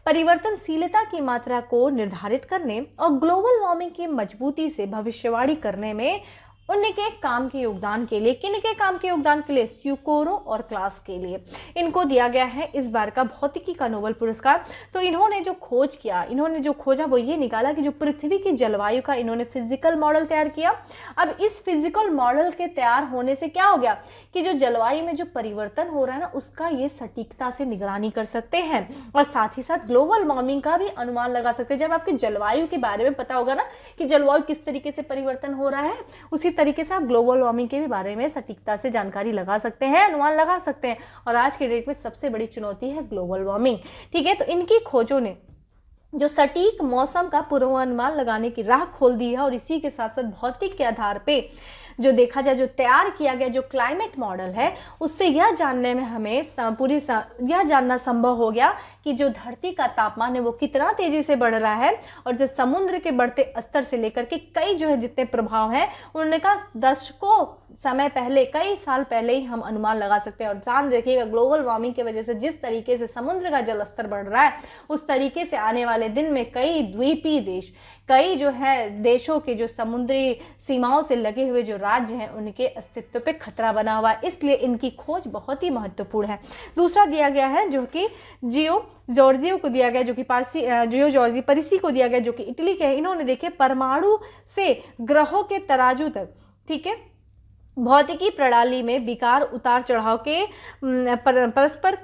परिवर्तनशीलता की मात्रा को निर्धारित करने और ग्लोबल वार्मिंग की मजबूती से भविष्यवाणी करने में उनके काम के योगदान के लिए, किनके काम के योगदान के लिए, स्यूकोरो और क्लास के लिए इनको दिया गया है इस बार का भौतिकी का नोबेल पुरस्कार। तो इन्होंने जो खोज किया, इन्होंने जो खोजा वो ये निकाला कि जो पृथ्वी की जलवायु का इन्होंने फिजिकल मॉडल तैयार किया। अब इस फिजिकल मॉडल के तैयार होने से क्या हो गया कि जो जलवायु में जो परिवर्तन हो रहा है ना उसका ये सटीकता से निगरानी कर सकते हैं और साथ ही साथ ग्लोबल वार्मिंग का भी अनुमान लगा सकते हैं। जब आपके जलवायु के बारे में पता होगा ना कि जलवायु किस तरीके से परिवर्तन हो रहा है, उसी तरीके से आप ग्लोबल वार्मिंग के भी बारे में सटीकता से जानकारी लगा सकते हैं, अनुमान लगा सकते हैं। और आज के डेट में सबसे बड़ी चुनौती है ग्लोबल वार्मिंग, ठीक है। तो इनकी खोजों ने जो सटीक मौसम का पूर्वानुमान लगाने की राह खोल दी है और इसी के साथ साथ भौतिक के आधार पे जो देखा जाए, जो तैयार किया गया जो क्लाइमेट मॉडल है, उससे यह जानने में हमें यह जानना संभव हो गया कि जो धरती का तापमान है वो कितना तेजी से बढ़ रहा है और जो समुद्र के बढ़ते स्तर से लेकर के कई जो है जितने प्रभाव हैं उन्होंने कहा दशकों समय पहले, कई साल पहले ही हम अनुमान लगा सकते हैं। और ध्यान रखिएगा, ग्लोबल वार्मिंग की वजह से जिस तरीके से समुद्र का जल स्तर बढ़ रहा है उस तरीके से आने वाले दिन में कई द्वीपीय देश, कई जो है देशों के जो समुद्री सीमाओं से लगे हुए जो राज्य हैं उनके अस्तित्व पे खतरा बना हुआ है, इसलिए इनकी खोज बहुत ही महत्वपूर्ण है। दूसरा दिया गया है जो कि जियो जॉर्जियो को दिया गया, जो कि जियो जॉर्जी परिसी को दिया गया, जो कि इटली के हैं। इन्होंने देखे परमाणु से ग्रहों के तराजू तक, ठीक है, भौतिकी प्रणाली में विकार उतार चढ़ाव के परस्पर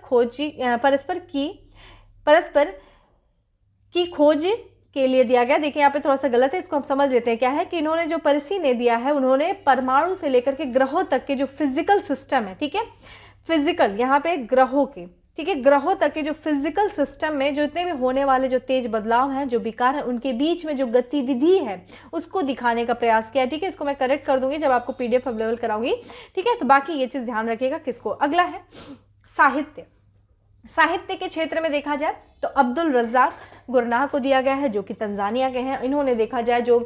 की खोज के लिए दिया गया। देखिए यहाँ पे थोड़ा सा गलत है, इसको हम समझ लेते हैं। क्या है कि इन्होंने जो परिसी ने दिया है, उन्होंने परमाणु से लेकर के ग्रहों तक के जो फिजिकल सिस्टम है, ठीक है, फिजिकल यहाँ पे ग्रहों के, ठीक है, ग्रहों तक के जो फिजिकल सिस्टम में जो इतने भी होने वाले जो तेज बदलाव हैं, जो विकार हैं, उनके बीच में जो गतिविधि है उसको दिखाने का प्रयास किया है। ठीक है, इसको मैं करेक्ट कर दूंगी जब आपको पीडीएफ अवेलेबल कराऊंगी। ठीक है, तो बाकी ये चीज ध्यान रखिएगा। किसको, अगला है साहित्य। साहित्य के क्षेत्र में देखा जाए तो अब्दुल रज्जाक गुरनाह को दिया गया है, जो कि तंजानिया के हैं। इन्होंने देखा जाए जो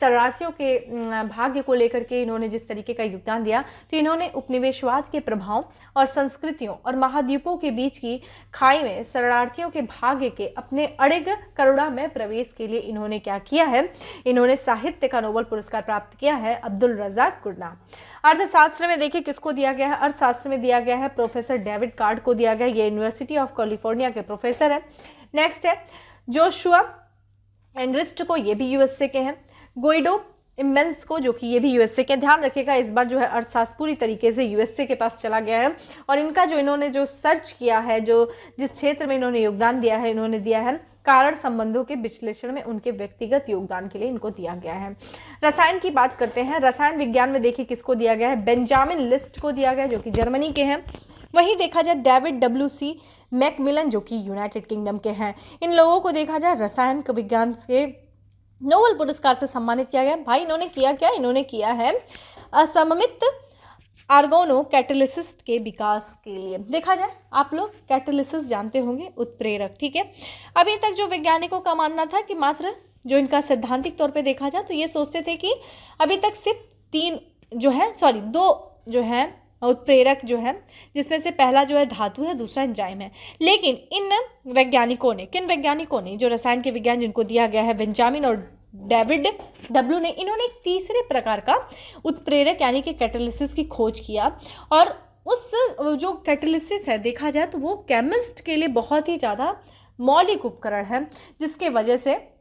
शरणार्थियों के भाग्य को लेकर के इन्होंने जिस तरीके का योगदान दिया, तो इन्होंने उपनिवेशवाद के प्रभाव और संस्कृतियों और महाद्वीपों के बीच की खाई में शरणार्थियों के भाग्य के अपने अड़िग करुणा में प्रवेश के लिए इन्होंने क्या किया है, इन्होंने साहित्य का नोबेल पुरस्कार प्राप्त किया है, अब्दुल रज्जाक गुरनाह। अर्थशास्त्र में देखिए किसको दिया गया है, अर्थशास्त्र में दिया गया है प्रोफेसर डेविड कार्ड को दिया गया। ये यूनिवर्सिटी ऑफ कैलिफोर्निया के प्रोफेसर है। नेक्स्ट है जोशुआ एंग्रिस्ट को, ये भी यूएसए के हैं। गोइडो इमेंस को, जो कि ये भी यूएसए के। ध्यान रखिएगा इस बार जो है अर्थशास्त्र पूरी तरीके से यूएसए के पास चला गया है, और इनका जो इन्होंने जो सर्च किया है, जो जिस क्षेत्र में इन्होंने योगदान दिया है, इन्होंने दिया है कारण संबंधों के विश्लेषण में उनके व्यक्तिगत योगदान के लिए इनको दिया गया है। रसायन की बात करते हैं। रसायन विज्ञान में देखिए किसको दिया गया है, बेंजामिन लिस्ट को दिया गया, जो कि जर्मनी के हैं। वहीं देखा जाए डेविड WC मैकमिलन, जो कि यूनाइटेड किंगडम के हैं। इन लोगों को देखा जाए रसायन विज्ञान से नोबेल पुरस्कार से सम्मानित किया गया। भाई इन्होंने किया क्या, इन्होंने किया है असममित आर्गोनो कैटलिसिस के विकास के लिए। देखा जाए आप लोग कैटलिसिस जानते होंगे, उत्प्रेरक। ठीक है, अभी तक जो वैज्ञानिकों का मानना था कि मात्र जो इनका सैद्धांतिक तौर पे देखा जाए तो ये सोचते थे कि अभी तक सिर्फ दो जो है उत्प्रेरक जो है, जिसमें से पहला जो है धातु है, दूसरा एंजाइम है। लेकिन इन वैज्ञानिकों ने, किन वैज्ञानिकों ने, जो रसायन के विज्ञान जिनको दिया गया है बेंजामिन और डेविड W ने, इन्होंने एक तीसरे प्रकार का उत्प्रेरक यानी कि कैटालिसिस की खोज किया। और उस जो कैटालिसिस है देखा जाए तो वो केमिस्ट के लिए बहुत ही ज़्यादा मौलिक उपकरण है, जिसके वजह से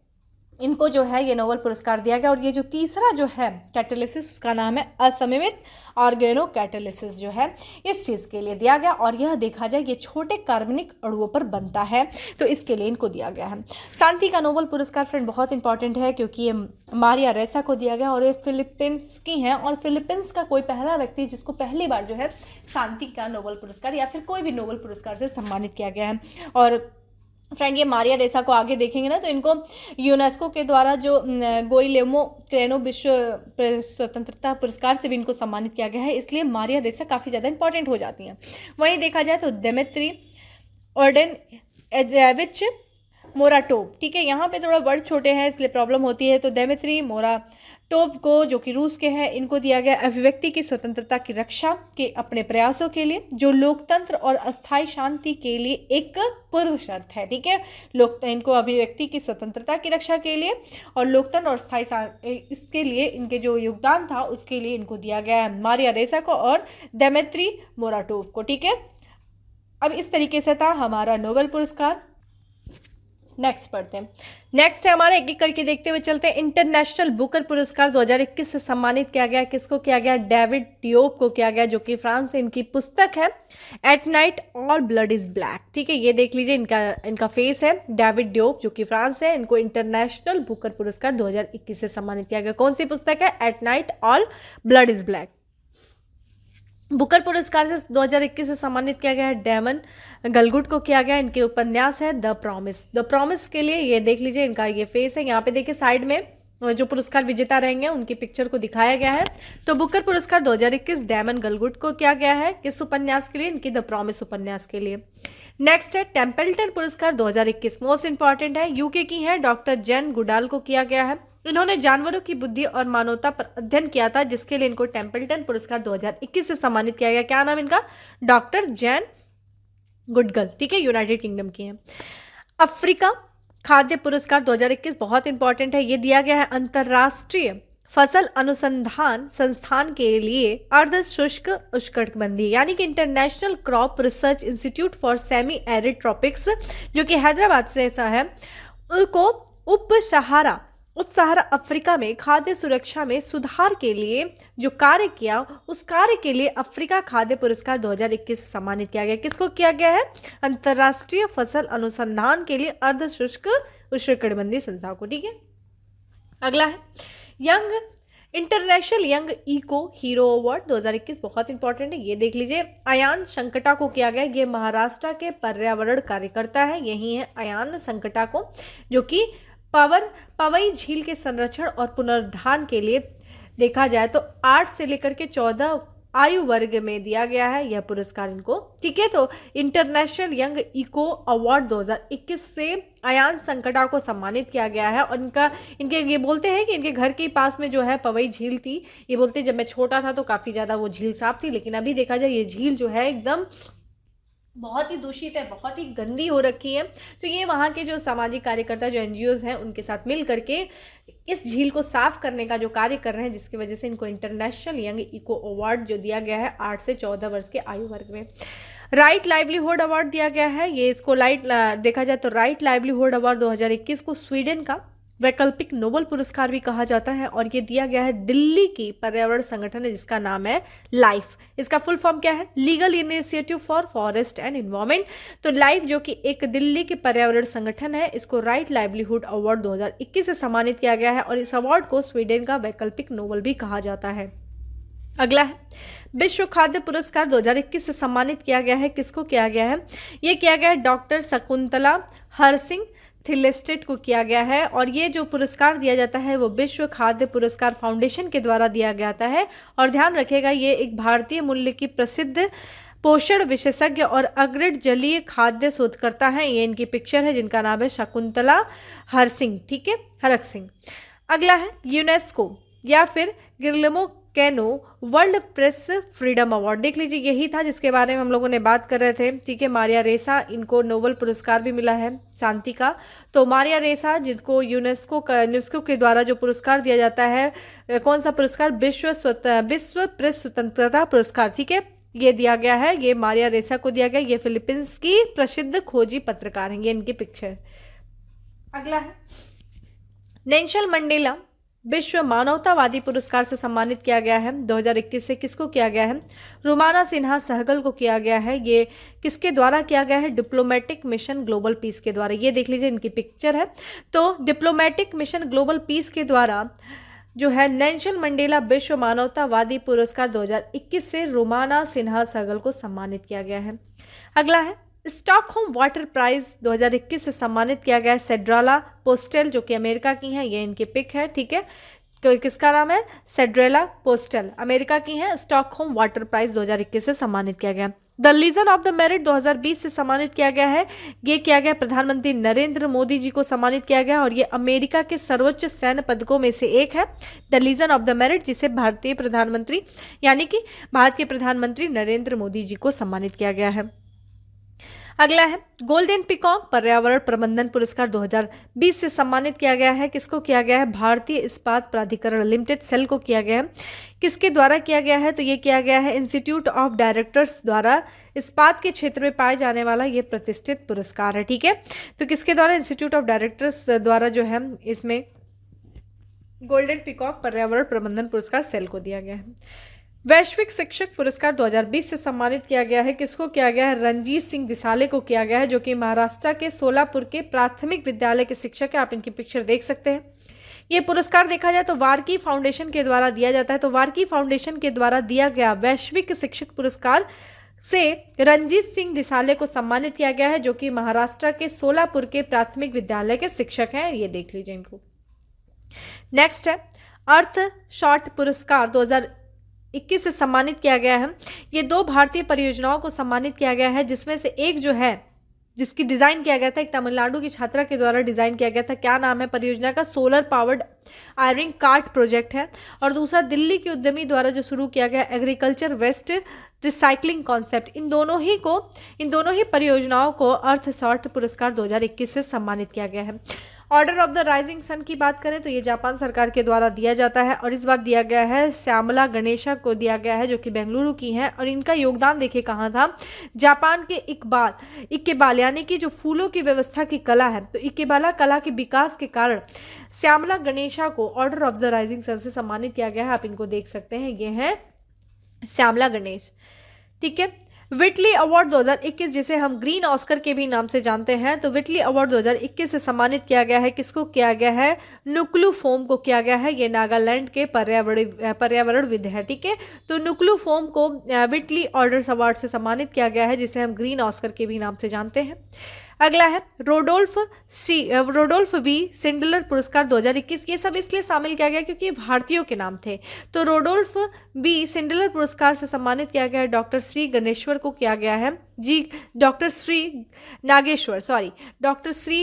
इनको जो है ये नोबेल पुरस्कार दिया गया। और ये जो तीसरा जो है कैटालिसिस, उसका नाम है असममित ऑर्गेनो कैटालिसिस, जो है इस चीज़ के लिए दिया गया। और यह देखा जाए ये छोटे कार्बनिक अणुओं पर बनता है, तो इसके लिए इनको दिया गया है। शांति का नोबेल पुरस्कार फ्रेंड बहुत इंपॉर्टेंट है, क्योंकि ये मारिया रेसा को दिया गया और ये फिलीपींस की हैं। और फिलीपींस का कोई पहला व्यक्ति जिसको पहली बार जो है शांति का नोबेल पुरस्कार या फिर कोई भी नोबेल पुरस्कार से सम्मानित किया गया है। और फ्रेंड ये मारिया रेसा को आगे देखेंगे ना, तो इनको यूनेस्को के द्वारा जो गोइलेमो क्रेनो विश्व स्वतंत्रता पुरस्कार से भी इनको सम्मानित किया गया है, इसलिए मारिया रेसा काफ़ी ज़्यादा इंपॉर्टेंट हो जाती हैं। वहीं देखा जाए तो दिमित्री ओर्डेनविच मोराटोव, ठीक है, यहाँ पे थोड़ा वर्ड छोटे हैं इसलिए प्रॉब्लम होती है। तो दिमित्री मोराटोव को, जो कि रूस के हैं, इनको दिया गया अभिव्यक्ति की स्वतंत्रता की रक्षा के अपने प्रयासों के लिए, जो लोकतंत्र और अस्थायी शांति के लिए एक पूर्व शर्त है। ठीक है, इनको अभिव्यक्ति की स्वतंत्रता की रक्षा के लिए और लोकतंत्र और स्थायी इसके लिए इनके जो योगदान था उसके लिए इनको दिया गया है मारिया रेसा को और दिमित्री मोराटोव को। ठीक है, अब इस तरीके से था हमारा नोबेल पुरस्कार। नेक्स्ट पढ़ते हैं। नेक्स्ट है हमारा, एक एक करके देखते हुए चलते हैं। इंटरनेशनल बुकर पुरस्कार 2021 से सम्मानित किया गया। किसको किया गया, डेविड डियोप को किया गया, जो कि फ्रांस से इनकी पुस्तक है at night all blood is black. ठीक है, ये देख लीजिए इनका फेस है, डेविड डियोप जो कि फ्रांस है। इनको इंटरनेशनल बुकर पुरस्कार 2021 से सम्मानित किया गया। कौन सी पुस्तक है, at night all blood is black. Booker पुरस्कार से 2021 से सम्मानित किया गया है डेमन गलगुट को किया गया। इनके उपन्यास है द प्रॉमिस। द प्रॉमिस के लिए ये देख लीजिए इनका ये फेस है, यहाँ पे देखिए साइड में जो पुरस्कार विजेता रहेंगे उनकी पिक्चर को दिखाया गया है। तो बुकर पुरस्कार 2021 डेमन गलगुट को किया गया है, किस उपन्यास के लिए, इनकी द प्रॉमिस उपन्यास के लिए। नेक्स्ट है टेम्पल्टन पुरस्कार 2021, मोस्ट इंपॉर्टेंट है, यूके की है, डॉक्टर जैन गुडाल को किया गया है। इन्होंने जानवरों की बुद्धि और मानवता पर अध्ययन किया था, जिसके लिए इनको टेम्पल्टन पुरस्कार 2021 से सम्मानित किया गया। क्या नाम इनका, डॉक्टर जैन गुडगल। ठीक है, यूनाइटेड किंगडम की है। अफ्रीका खाद्य पुरस्कार 2021 बहुत इंपॉर्टेंट है, ये दिया गया है अंतर्राष्ट्रीय फसल अनुसंधान संस्थान के लिए अर्ध शुष्क उष्णकटिबंधीय यानी कि international crop research institute for semi arid tropics, जो कि हैदराबाद से ऐसा है, को उप सहारा अफ्रीका में खाद्य सुरक्षा में सुधार के लिए जो कार्य किया, उस कार्य के लिए अफ्रीका खाद्य पुरस्कार 2021 से सम्मानित किया गया। किसको किया गया है? अंतर्राष्ट्रीय फसल अनुसंधान के लिए अर्ध शुष्क उष्णकटिबंधीय संस्था को। ठीक है, अगला है international young eco hero award 2021, बहुत इंपॉर्टेंट है, ये देख लीजिए। अयान संकटा को किया गया, ये महाराष्ट्र के पर्यावरण कार्यकर्ता है, यही है अयान संकटा को, जो कि पवई झील के संरक्षण और पुनरुद्धार के लिए देखा जाए तो 8 से लेकर के 14 आयु वर्ग में दिया गया है यह पुरस्कार इनको। ठीक है, तो इंटरनेशनल यंग इको अवार्ड 2021 से अयान संकटा को सम्मानित किया गया है। और इनके ये बोलते हैं कि इनके घर के पास में जो है पवई झील थी, ये बोलते हैं जब मैं छोटा था तो काफ़ी ज़्यादा वो झील साफ थी, लेकिन अभी देखा जाए ये झील जो है एकदम बहुत ही दूषित है, बहुत ही गंदी हो रखी है। तो ये वहाँ के जो सामाजिक कार्यकर्ता, जो एनजीओज हैं, उनके साथ मिल करके इस झील को साफ करने का जो कार्य कर रहे हैं, जिसकी वजह से इनको इंटरनेशनल यंग इको अवार्ड जो दिया गया है 8 से 14 वर्ष के आयु वर्ग में। राइट लाइवलीहुड अवार्ड दिया गया है, ये इसको देखा जाए तो राइट लाइवलीहुड अवार्ड 2021 को स्वीडन का वैकल्पिक नोबेल पुरस्कार भी कहा जाता है, और ये दिया गया है दिल्ली की पर्यावरण संगठन है जिसका नाम है लाइफ। इसका फुल फॉर्म क्या है? Legal initiative for forest and environment. तो लाइफ जो कि एक दिल्ली के पर्यावरण संगठन है, इसको राइट लाइवलीहुड अवार्ड 2021 से सम्मानित किया गया है, और इस अवार्ड को स्वीडन का वैकल्पिक नोबेल भी कहा जाता है। अगला है विश्व खाद्य पुरस्कार 2021 से सम्मानित किया गया है, किसको किया गया है? ये किया गया है डॉक्टर शकुंतला हरसिंह थिलेस्टेट को किया गया है, और ये जो पुरस्कार दिया जाता है वो विश्व खाद्य पुरस्कार फाउंडेशन के द्वारा दिया जाता है। और ध्यान रखिएगा, ये एक भारतीय मूल्य की प्रसिद्ध पोषण विशेषज्ञ और अग्रणी जलीय खाद्य शोधकर्ता हैं। ये इनकी पिक्चर है जिनका नाम है शकुंतला हरसिंह। ठीक है, हरक सिंह। अगला है यूनेस्को या फिर Guillermo Cano world press freedom award. देख लीजिए, यही था जिसके बारे में हम लोगों ने बात कर रहे थे। ठीक है, मारिया रेसा, इनको नोबेल पुरस्कार भी मिला है शांति का। तो मारिया रेसा, जिनको यूनेस्को के द्वारा जो पुरस्कार दिया जाता है, कौन सा पुरस्कार? विश्व प्रेस स्वतंत्रता पुरस्कार। ठीक है, ये दिया गया है, ये मारिया रेसा को दिया गया। ये फिलीपींस की प्रसिद्ध खोजी पत्रकार हैं, ये इनकी पिक्चर। अगला है नेल्सन मंडेला विश्व मानवतावादी पुरस्कार से सम्मानित किया गया है 2021 से। किसको किया गया है? रुमाना सिन्हा सहगल को किया गया है। ये किसके द्वारा किया गया है? डिप्लोमेटिक मिशन ग्लोबल पीस के द्वारा। ये देख लीजिए, इनकी पिक्चर है। तो डिप्लोमेटिक मिशन ग्लोबल पीस के द्वारा जो है नेल्सन मंडेला विश्व मानवतावादी पुरस्कार 2021 से रुमाना सिन्हा सहगल को सम्मानित किया गया है। अगला है स्टॉकहोम वाटर प्राइज 2021 से सम्मानित किया गया है सेड्राला पोस्टेल, जो कि अमेरिका की हैं। ये इनकी पिक है। ठीक है, तो किसका नाम है? सेड्रेला पोस्टेल, अमेरिका की हैं। स्टॉकहोम वाटर प्राइज 2021 से सम्मानित किया गया। The legion of the merit 2020 से सम्मानित किया गया है। ये किया गया प्रधानमंत्री नरेंद्र मोदी जी को सम्मानित किया गया, और ये अमेरिका के सर्वोच्च सैन्य पदकों में से एक है, the legion of the merit, जिसे भारतीय प्रधानमंत्री यानी कि भारत के प्रधानमंत्री नरेंद्र मोदी जी को सम्मानित किया गया है। अगला है गोल्डन पिकॉक पर्यावरण प्रबंधन पुरस्कार 2020 से सम्मानित किया गया है। किसको किया गया है? भारतीय इस्पात प्राधिकरण लिमिटेड सेल को किया गया है। किसके द्वारा किया गया है? तो ये किया गया है इंस्टीट्यूट ऑफ डायरेक्टर्स द्वारा। इस्पात के क्षेत्र में पाए जाने वाला ये प्रतिष्ठित पुरस्कार है। ठीक है, तो किसके द्वारा? इंस्टीट्यूट ऑफ डायरेक्टर्स द्वारा जो है इसमें गोल्डन पिकॉक पर्यावरण प्रबंधन पुरस्कार सेल को दिया गया है। वैश्विक शिक्षक पुरस्कार 2020 से सम्मानित किया गया है। किसको किया गया है? रणजीत सिंह दिसाले को किया गया है, जो कि महाराष्ट्र के सोलापुर के प्राथमिक विद्यालय के शिक्षक है। आप इनकी पिक्चर देख सकते हैं। ये पुरस्कार देखा जाए तो वार्की फाउंडेशन के द्वारा दिया जाता है। तो वार्की फाउंडेशन के द्वारा दिया गया वैश्विक शिक्षक पुरस्कार से रणजीत सिंह दिसाले को सम्मानित किया गया है, जो कि महाराष्ट्र के सोलापुर के प्राथमिक विद्यालय के शिक्षक हैं। ये देख लीजिए इनको। नेक्स्ट है अर्थ शॉट पुरस्कार 2021 से सम्मानित किया गया है। ये 2 भारतीय परियोजनाओं को सम्मानित किया गया है, जिसमें से एक जो है जिसकी डिज़ाइन किया गया था, एक तमिलनाडु की छात्रा के द्वारा डिज़ाइन किया गया था। क्या नाम है परियोजना का? Solar powered iron cart project है। और दूसरा दिल्ली के उद्यमी द्वारा जो शुरू किया गया एग्रीकल्चर वेस्ट रिसाइकलिंग कॉन्सेप्ट। इन दोनों ही परियोजनाओं को अर्थ शॉट पुरस्कार 2021 से सम्मानित किया गया है। Order of the rising sun की बात करें तो ये जापान सरकार के द्वारा दिया जाता है और इस बार दिया गया है श्यामला गणेशा को दिया गया है, जो कि बेंगलुरु की हैं। और इनका योगदान देखिए कहाँ था, जापान के इक्केबाल यानी कि जो फूलों की व्यवस्था की कला है, तो इक्केबाला कला के विकास के कारण श्यामला गणेशा को order of the rising sun से सम्मानित किया गया है। आप इनको देख सकते हैं, ये हैं श्यामला गणेश। ठीक है, विटली अवार्ड 2021 जिसे हम ग्रीन ऑस्कर के भी नाम से जानते हैं, तो विटली अवार्ड 2021 से सम्मानित किया गया है। किसको किया गया है? नुक्लू फोम को किया गया है। ये नागालैंड के पर्यावरणविद है। ठीक है, तो नुक्लू फोम को विटली ऑर्डर्स अवार्ड से सम्मानित किया गया है, जिसे हम ग्रीन ऑस्कर के भी नाम से जानते हैं। अगला है रोडोल्फ वी सिंडलर पुरस्कार 2021। ये सब इसलिए शामिल किया गया क्योंकि भारतीयों के नाम थे। तो रोडोल्फ वी सिंडलर पुरस्कार से सम्मानित किया गया है डॉक्टर श्री गणेश्वर को किया गया है डॉक्टर श्री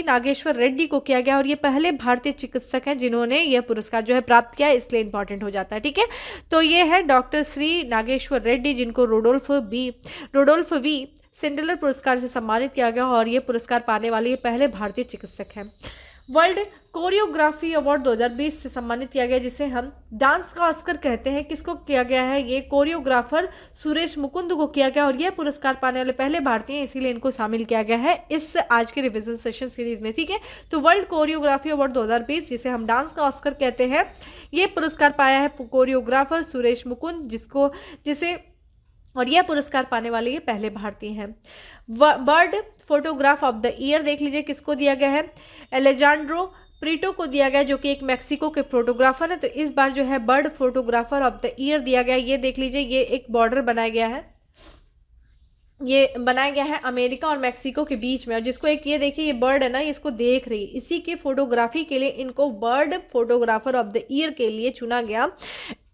नागेश्वर रेड्डी को किया गया। और ये पहले भारतीय चिकित्सक हैं जिन्होंने यह पुरस्कार जो है प्राप्त किया है, इसलिए इंपॉर्टेंट हो जाता है। ठीक है, तो ये है डॉक्टर श्री नागेश्वर रेड्डी, जिनको रोडोल्फ वी सिंडलर पुरस्कार से सम्मानित किया गया और ये पुरस्कार पाने वाले ये पहले भारतीय चिकित्सक हैं। वर्ल्ड कोरियोग्राफी अवार्ड 2020 से सम्मानित किया गया, जिसे हम डांस का ऑस्कर कहते हैं। किसको किया गया है? ये कोरियोग्राफर सुरेश मुकुंद को किया गया और यह पुरस्कार पाने वाले पहले भारतीय हैं, इसीलिए इनको शामिल किया गया है इस आज के रिविजन सेशन सीरीज में। ठीक है, तो वर्ल्ड कोरियोग्राफी अवार्ड 2020 जिसे हम डांस का ऑस्कर कहते हैं, ये पुरस्कार पाया है कोरियोग्राफर सुरेश मुकुंद, और यह पुरस्कार पाने वाले ये पहले भारतीय हैं। Bird photograph of the year देख लीजिए किसको दिया गया है? एलेजांड्रो प्रीटो को दिया गया, जो कि एक मैक्सिको के फोटोग्राफर है। तो इस बार जो है bird photographer of the year दिया गया। ये देख लीजिए, ये एक बॉर्डर बनाया गया है, ये बनाया गया है अमेरिका और मैक्सिको के बीच में। और जिसको एक ये देखिए, ये बर्ड है ना, इसको देख रही है, इसी के फोटोग्राफी के लिए इनको bird photographer of the year के लिए चुना गया।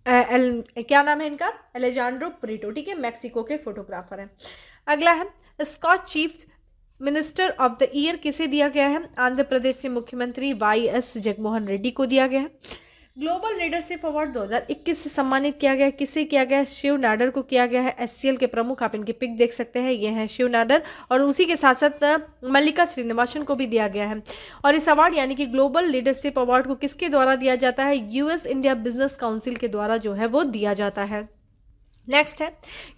क्या नाम है इनका? एलेजांड्रो प्रीटो। ठीक है, मैक्सिको के फोटोग्राफर हैं। अगला है Skoch chief minister of the year किसे दिया गया है? आंध्र प्रदेश के मुख्यमंत्री YS जगनमोहन रेड्डी को दिया गया है। ग्लोबल लीडरशिप अवार्ड 2021 से सम्मानित किया गया, किसे किया गया? शिव नाडर को किया गया है। SCL के प्रमुख, आप इनकी पिक देख सकते हैं, ये हैं शिव नाडर। और उसी के साथ साथ मल्लिका श्रीनिवासन को भी दिया गया है। और इस अवार्ड यानी कि ग्लोबल लीडरशिप अवार्ड को किसके द्वारा दिया जाता है? US इंडिया बिजनेस काउंसिल के द्वारा जो है वो दिया जाता है। नेक्स्ट है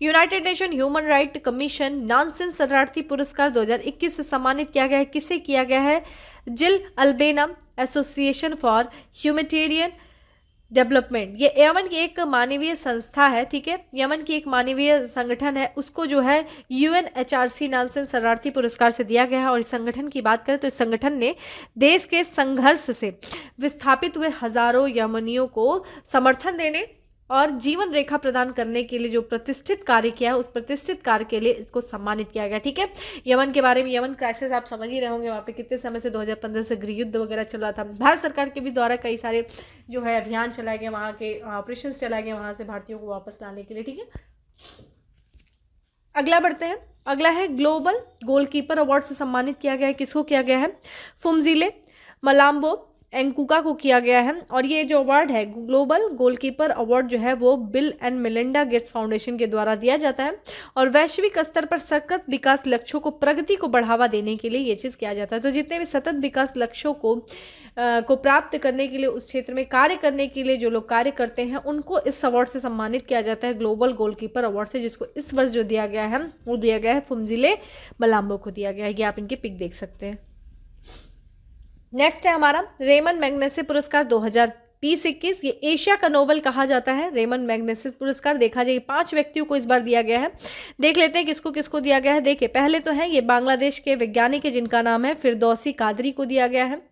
United nation human right commission nonsense शरणार्थी पुरस्कार 2021 से सम्मानित किया गया है। किसे किया गया है? जिल अल्बेना एसोसिएशन फॉर ह्यूमैनिटेरियन डेवलपमेंट। ये यमन की एक मानवीय संस्था है। ठीक है, यमन की एक मानवीय संगठन है, उसको जो है UNHRC नॉनसेंस शरणार्थी पुरस्कार से दिया गया है। और इस संगठन की बात करें तो इस संगठन ने देश के संघर्ष से विस्थापित हुए हजारों यमनियों को समर्थन देने और जीवन रेखा प्रदान करने के लिए जो प्रतिष्ठित कार्य किया है, उस प्रतिष्ठित कार्य के लिए इसको सम्मानित किया गया। ठीक है, यमन के बारे में, यमन क्राइसिस आप समझ ही रहे होंगे, वहाँ पे कितने समय से 2015 से गृह युद्ध वगैरह चल रहा था। भारत सरकार के भी द्वारा कई सारे जो है अभियान चलाए गए, वहाँ के ऑपरेशंस चलाए गए वहाँ से भारतीयों को वापस लाने के लिए। ठीक है, अगला बढ़ते हैं। अगला है ग्लोबल गोलकीपर अवार्ड से सम्मानित किया गया है। किसको किया गया है? फुमजिले मलाम्बो एंकुका को किया गया है। और ये जो अवार्ड है ग्लोबल गोलकीपर अवार्ड जो है वो bill and Melinda Gates foundation के द्वारा दिया जाता है। और वैश्विक स्तर पर सतत विकास लक्ष्यों को प्रगति को बढ़ावा देने के लिए ये चीज़ किया जाता है। तो जितने भी सतत विकास लक्ष्यों को प्राप्त करने के लिए, उस क्षेत्र में कार्य करने के लिए जो लोग कार्य करते हैं, उनको इस अवार्ड से सम्मानित किया जाता है, ग्लोबल गोलकीपर अवार्ड से, जिसको इस वर्ष जो दिया गया है वो दिया गया है फुमजिले मलाम्बो को दिया गया है। ये आप इनकी पिक देख सकते हैं। नेक्स्ट है हमारा रेमन मैग्नेसे पुरस्कार 2020-21। ये एशिया का नोबेल कहा जाता है। रेमन मैग्नेसे पुरस्कार देखा जाए 5 व्यक्तियों को इस बार दिया गया है। देख लेते हैं किसको किसको दिया गया है। देखिए, पहले तो है ये बांग्लादेश के वैज्ञानिक है जिनका नाम है फिरदौसी कादरी को दिया गया है।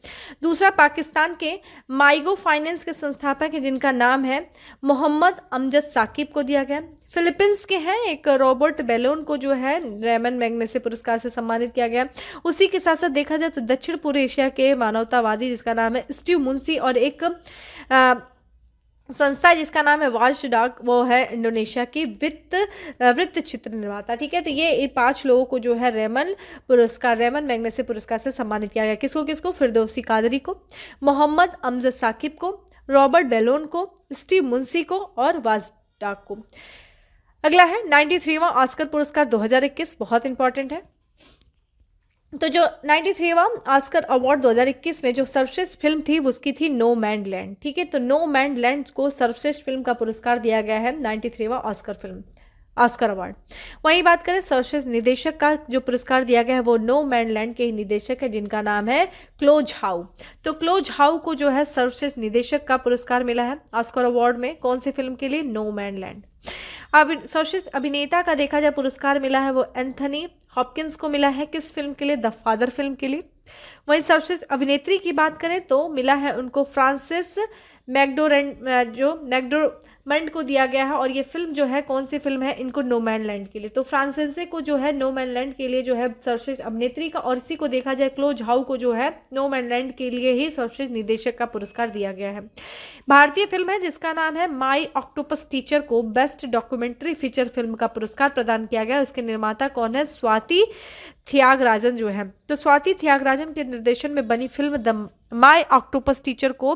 दूसरा पाकिस्तान के माइगो फाइनेंस के संस्थापक है जिनका नाम है मोहम्मद अमजद साकिब को दिया गया। फिलीपींस के हैं एक रॉबर्ट बेलोन को जो है रेमन मैग्नेसे पुरस्कार से सम्मानित किया गया। उसी के साथ साथ देखा जाए तो दक्षिण पूर्व एशिया के मानवतावादी जिसका नाम है स्टीव मुंशी, और एक संस्था जिसका नाम है वॉच डॉग, वो है इंडोनेशिया की वृत्त चित्र निर्माता। ठीक है, तो ये 5 लोगों को जो है रेमन मैग्नेसे पुरस्कार से सम्मानित किया गया। किसको किसको? फिरदौसी कादरी को, मोहम्मद अमजद साकिब को, रॉबर्ट बेलोन को, स्टीव मुंशी को और वॉच डॉग को। अगला है 93वां ऑस्कर पुरस्कार 2021, बहुत इंपॉर्टेंट है। तो जो 93वां ऑस्कर अवार्ड 2021 में जो सर्वश्रेष्ठ फिल्म थी वो उसकी थी नो मैन लैंड। ठीक है, तो नो मैन लैंड को सर्वश्रेष्ठ फिल्म का पुरस्कार दिया गया है 93वां ऑस्कर अवार्ड। वहीं बात करें सर्वश्रेष्ठ निदेशक का जो पुरस्कार दिया गया है वो नो मैन लैंड के ही निदेशक है जिनका नाम है क्लो झाउ। तो क्लो झाउ को जो है सर्वश्रेष्ठ निदेशक का पुरस्कार मिला है ऑस्कर अवार्ड में, कौन सी फिल्म के लिए? No man land. अब सर्वश्रेष्ठ अभिनेता का देखा जाए पुरस्कार मिला है वो एंथनी हॉपकिंस को मिला है, किस फिल्म के लिए? द फादर फिल्म के लिए। वहीं सर्वश्रेष्ठ अभिनेत्री की बात करें तो मिला है उनको फ्रांसिस मैकडोरमंड को दिया गया है, और ये फिल्म जो है कौन सी फिल्म है? इनको नो मैन लैंड के लिए। तो फ्रांसिस को जो है नो मैन लैंड के लिए जो है सर्वश्रेष्ठ अभिनेत्री का, और इसी को देखा जाए क्लो झाउ को जो है नो मैन लैंड के लिए ही सर्वश्रेष्ठ निदेशक का पुरस्कार दिया गया है। भारतीय फिल्म है जिसका नाम है माई ऑक्टोपस टीचर को बेस्ट डॉक्यूमेंट्री फीचर फिल्म का पुरस्कार प्रदान किया गया। उसके निर्माता कौन है? स्वाति त्यागराजन जो है। तो स्वाति त्यागराजन के निर्देशन में बनी film the my octopus teacher को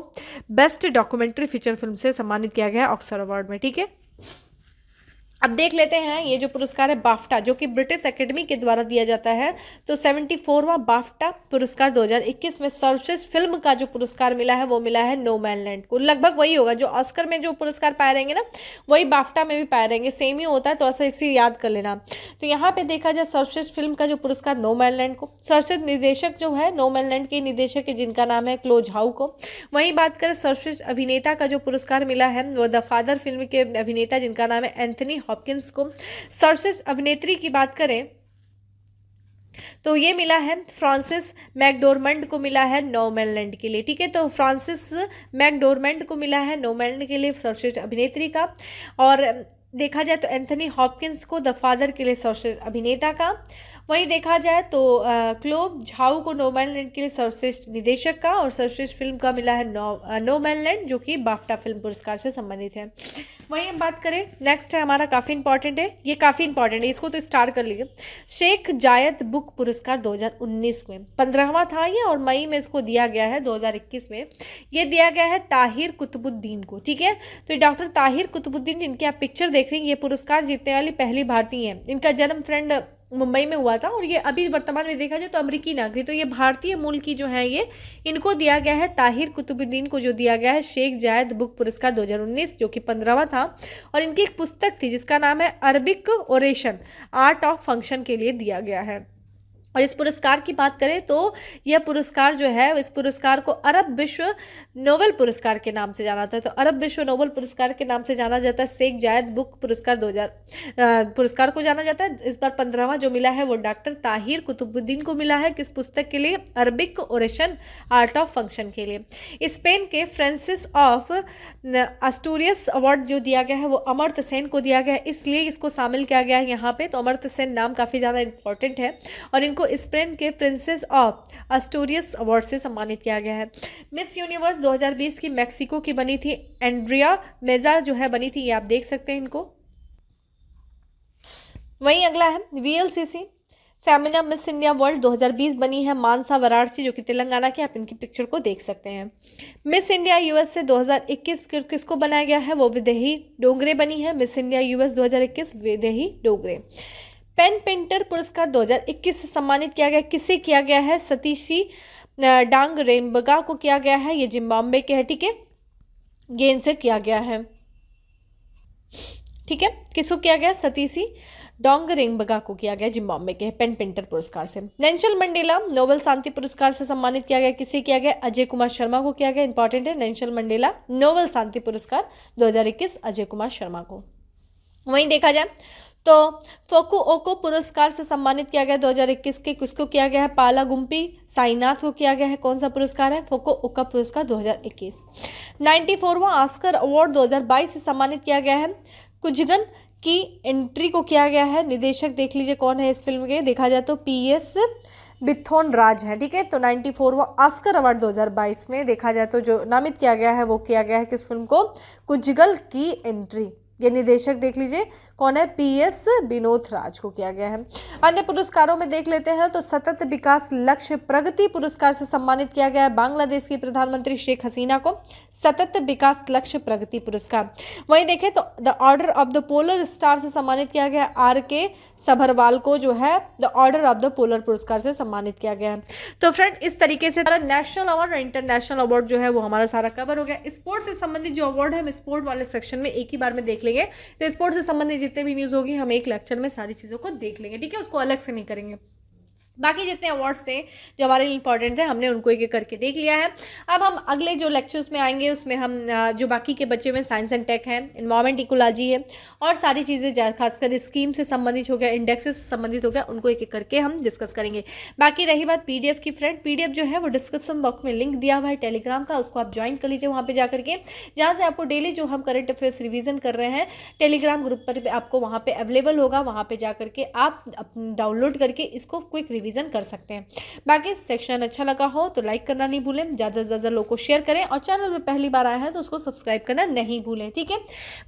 बेस्ट डॉक्यूमेंट्री फीचर फिल्म से सम्मानित किया गया है ऑस्कर अवार्ड में। ठीक है, अब देख लेते हैं ये जो पुरस्कार है बाफ्टा, जो कि ब्रिटिश एकेडमी के द्वारा दिया जाता है। तो 74वां बाफ्टा पुरस्कार 2021 में सर्वश्रेष्ठ फिल्म का जो पुरस्कार मिला है वो मिला है नो मैन लैंड को। लगभग वही होगा जो ऑस्कर में जो पुरस्कार पाए रहेंगे ना, वही बाफ्टा में भी पाए रहेंगे, सेम ही होता है, तो ऐसा इसी याद कर लेना। तो यहाँ पे देखा जाए सर्वश्रेष्ठ फिल्म का जो पुरस्कार नो मैन लैंड को, सर्वश्रेष्ठ निदेशक जो है नो मैन लैंड के निदेशक है जिनका नाम है क्लो झाउ को। वहीं बात करें सर्वश्रेष्ठ अभिनेता का जो पुरस्कार मिला है वो द फादर फिल्म के अभिनेता जिनका नाम है एंथनी हॉपकिंस को। सर्वश्रेष्ठ अभिनेत्री की बात करें तो ये मिला है फ्रांसिस मैकडोरमंड को मिला है नो मैन लैंड के लिए। ठीक है, तो फ्रांसिस मैकडोरमंड को मिला है नो मैन लैंड के लिए सर्वश्रेष्ठ अभिनेत्री का, और देखा जाए तो एंथनी हॉपकिंस को द फादर के लिए सर्वश्रेष्ठ अभिनेता का। वहीं देखा जाए तो क्लो झाउ को नो मैन लैंड के लिए सर्वश्रेष्ठ निदेशक का, और सर्वश्रेष्ठ फिल्म का मिला है नो मैन लैंड जो कि बाफ्टा फिल्म पुरस्कार से संबंधित है। वहीं हम बात करें नेक्स्ट है हमारा, काफ़ी इंपॉर्टेंट है, ये काफ़ी इंपॉर्टेंट है, इसको तो स्टार कर लीजिए। शेख जायद बुक पुरस्कार 2019 में 15वां था ये, और मई में इसको दिया गया है 2021 में। ये दिया गया है ताहिर कुतुबुद्दीन को। ठीक है, तो ये डॉक्टर ताहिर कुतुबुद्दीन जिनकी आप पिक्चर देख रही हैं, ये पुरस्कार जीतने वाली पहली भारतीय हैं। इनका जन्म फ्रेंड मुंबई में हुआ था, और ये अभी वर्तमान में देखा जाए तो अमेरिकी नागरिक, तो ये भारतीय मूल की जो है ये, इनको दिया गया है ताहिर कुतुबुद्दीन को जो दिया गया है शेख जायद बुक पुरस्कार 2019 जो कि 15वां था। और इनकी एक पुस्तक थी जिसका नाम है Arabic oration art of function के लिए दिया गया है। और इस पुरस्कार की बात करें तो यह पुरस्कार जो है, इस पुरस्कार को अरब विश्व नोबेल पुरस्कार के नाम से जाना जाता है। तो अरब विश्व नोबेल पुरस्कार के नाम से जाना जाता है शेख जायद बुक पुरस्कार 2000 पुरस्कार को जाना जाता है। इस बार 15वां जो मिला है वो डॉक्टर ताहिर कुतुबुद्दीन को मिला है, किस पुस्तक के लिए? Arabic oration art of function के लिए। स्पेन के फ्रांसिस ऑफ एस्टूरियस अवार्ड जो दिया गया है वो अमर्त्य सेन को दिया गया है, इसलिए इसको शामिल किया गया है यहाँ पे। तो अमर्त्य सेन नाम काफ़ी ज़्यादा इंपॉर्टेंट है, और इनको स्पेन के प्रिंसेस ऑफ एस्टूरियस अवार्ड से सम्मानित किया गया है। मिस यूनिवर्स 2020 की मैक्सिको की बनी थी, एंड्रिया मेजा जो है बनी थी, ये आप देख सकते हैं इनको। वहीं अगला है VLCC Femina miss India world 2020 बनी है मानसा वाराणसी जो कि तेलंगाना की, आप इनकी पिक्चर को देख सकते हैं। मिस इंडिया यूएसए 2021 किसको बनाया गया है? वो विदेही डोंगरे बनी है। Miss India US 2021 Videhi Dongre. PEN Pinter पुरस्कार 2021 से सम्मानित किया गया, किसे किया गया है? सतीशी डांग रेम्बगा को किया गया है, ये जिम्बाब्वे के है। ठीक है, ये इनसे किया गया है। ठीक है, किसको किया गया? सतीशी डोंग रेम्बगा को किया गया, जिम्बाब्वे के पेन पेंटर पुरस्कार से। नेल्सन मंडेला नोबेल शांति पुरस्कार से सम्मानित किया गया, किसे किया गया? अजय कुमार शर्मा को किया गया। इंपॉर्टेंट है, नेल्सन मंडेला नोबेल शांति पुरस्कार 2021 अजय कुमार शर्मा को। वहीं देखा जाए तो फुकुओका पुरस्कार से सम्मानित किया गया 2021 के, किसको किया गया है? पालागुम्पी साईनाथ को किया गया है। कौन सा पुरस्कार है? फुकुओका पुरस्कार 2021। 94वां ऑस्कर अवार्ड 2022 से सम्मानित किया गया है कुजगन की एंट्री को किया गया है। निदेशक देख लीजिए कौन है इस फिल्म के, देखा जाए तो PS बिथोन राज है। ठीक है, तो 94वां ऑस्कर अवार्ड 2022 में देखा जाए तो जो नामित किया गया है वो किया गया है किस फिल्म को? कुजगल की एंट्री। ये निर्देशक देख लीजिए कौन है, PS विनोद राज को किया गया है। अन्य पुरस्कारों में देख लेते हैं तो सतत विकास लक्ष्य प्रगति पुरस्कार से सम्मानित किया गया है बांग्लादेश की प्रधानमंत्री शेख हसीना को, सतत विकास लक्ष्य प्रगति पुरस्कार। वहीं देखें तो the order of the polar star से सम्मानित किया गया RK सभरवाल को जो है the order of the polar पुरस्कार से सम्मानित किया गया है। तो फ्रेंड इस तरीके से नेशनल अवार्ड और इंटरनेशनल अवार्ड जो है वो हमारा सारा कवर हो गया। स्पोर्ट्स से संबंधित जो अवार्ड है हम स्पोर्ट वाले सेक्शन में एक ही बार में देख लेंगे। तो स्पोर्ट्स से संबंधित जितने भी न्यूज़ होगी हम एक लेक्चर में सारी चीज़ों को देख लेंगे, ठीक है, उसको अलग से नहीं करेंगे। बाकी जितने अवार्ड्स थे जो हमारे लिए इंपॉर्टेंट थे हमने उनको एक एक करके देख लिया है। अब हम अगले जो लेक्चर्स में आएंगे उसमें हम जो बाकी के बचे हुए साइंस एंड टेक हैं, इन्वायरमेंट इकोलॉजी है और सारी चीज़ें खासकर स्कीम से संबंधित हो गया, इंडेक्सेस से संबंधित हो गया, उनको एक एक करके हम डिस्कस करेंगे। बाकी रही बात PDF की, फ्रेंड PDF जो है वो डिस्क्रिप्शन बॉक्स में लिंक दिया हुआ है टेलीग्राम का, उसको आप ज्वाइन कर लीजिए वहाँ पर जा करके, जहाँ से आपको डेली जो हम करंट अफेयर्स रिविजन कर रहे हैं टेलीग्राम ग्रुप पर आपको वहाँ पर अवेलेबल होगा। वहाँ पर जा करके आप डाउनलोड करके इसको क्विक रिविजन कर सकते हैं। बाकी सेक्शन अच्छा लगा हो तो लाइक करना नहीं भूलें, ज़्यादा से ज़्यादा लोगों को शेयर करें और चैनल पे पहली बार आए हैं तो उसको सब्सक्राइब करना नहीं भूलें, ठीक है।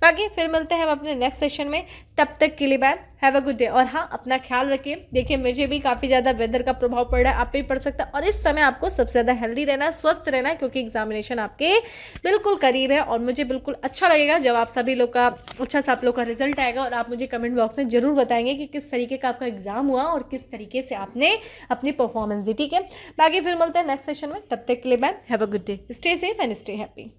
बाकी फिर मिलते हैं हम अपने नेक्स्ट सेशन में, तब तक के लिए bye, have a good day. और हाँ अपना ख्याल रखिए। देखिए मुझे भी काफ़ी ज़्यादा वेदर का प्रभाव पड़ रहा है, आप पे भी पड़ सकता है और इस समय आपको सबसे ज़्यादा हेल्दी रहना है, स्वस्थ रहना है, क्योंकि एग्जामिनेशन आपके बिल्कुल करीब है। और मुझे बिल्कुल अच्छा लगेगा जब आप सभी लोग का अच्छा सा आप लोग का रिजल्ट आएगा और आप मुझे कमेंट बॉक्स में ज़रूर बताएंगे कि किस तरीके का आपका एग्जाम हुआ और किस तरीके से आपने अपनी परफॉर्मेंस दी, ठीक है। बाकी फिर मिलते हैं नेक्स्ट सेशन में, तब तक के लिए bye, have a good day, stay safe and stay happy.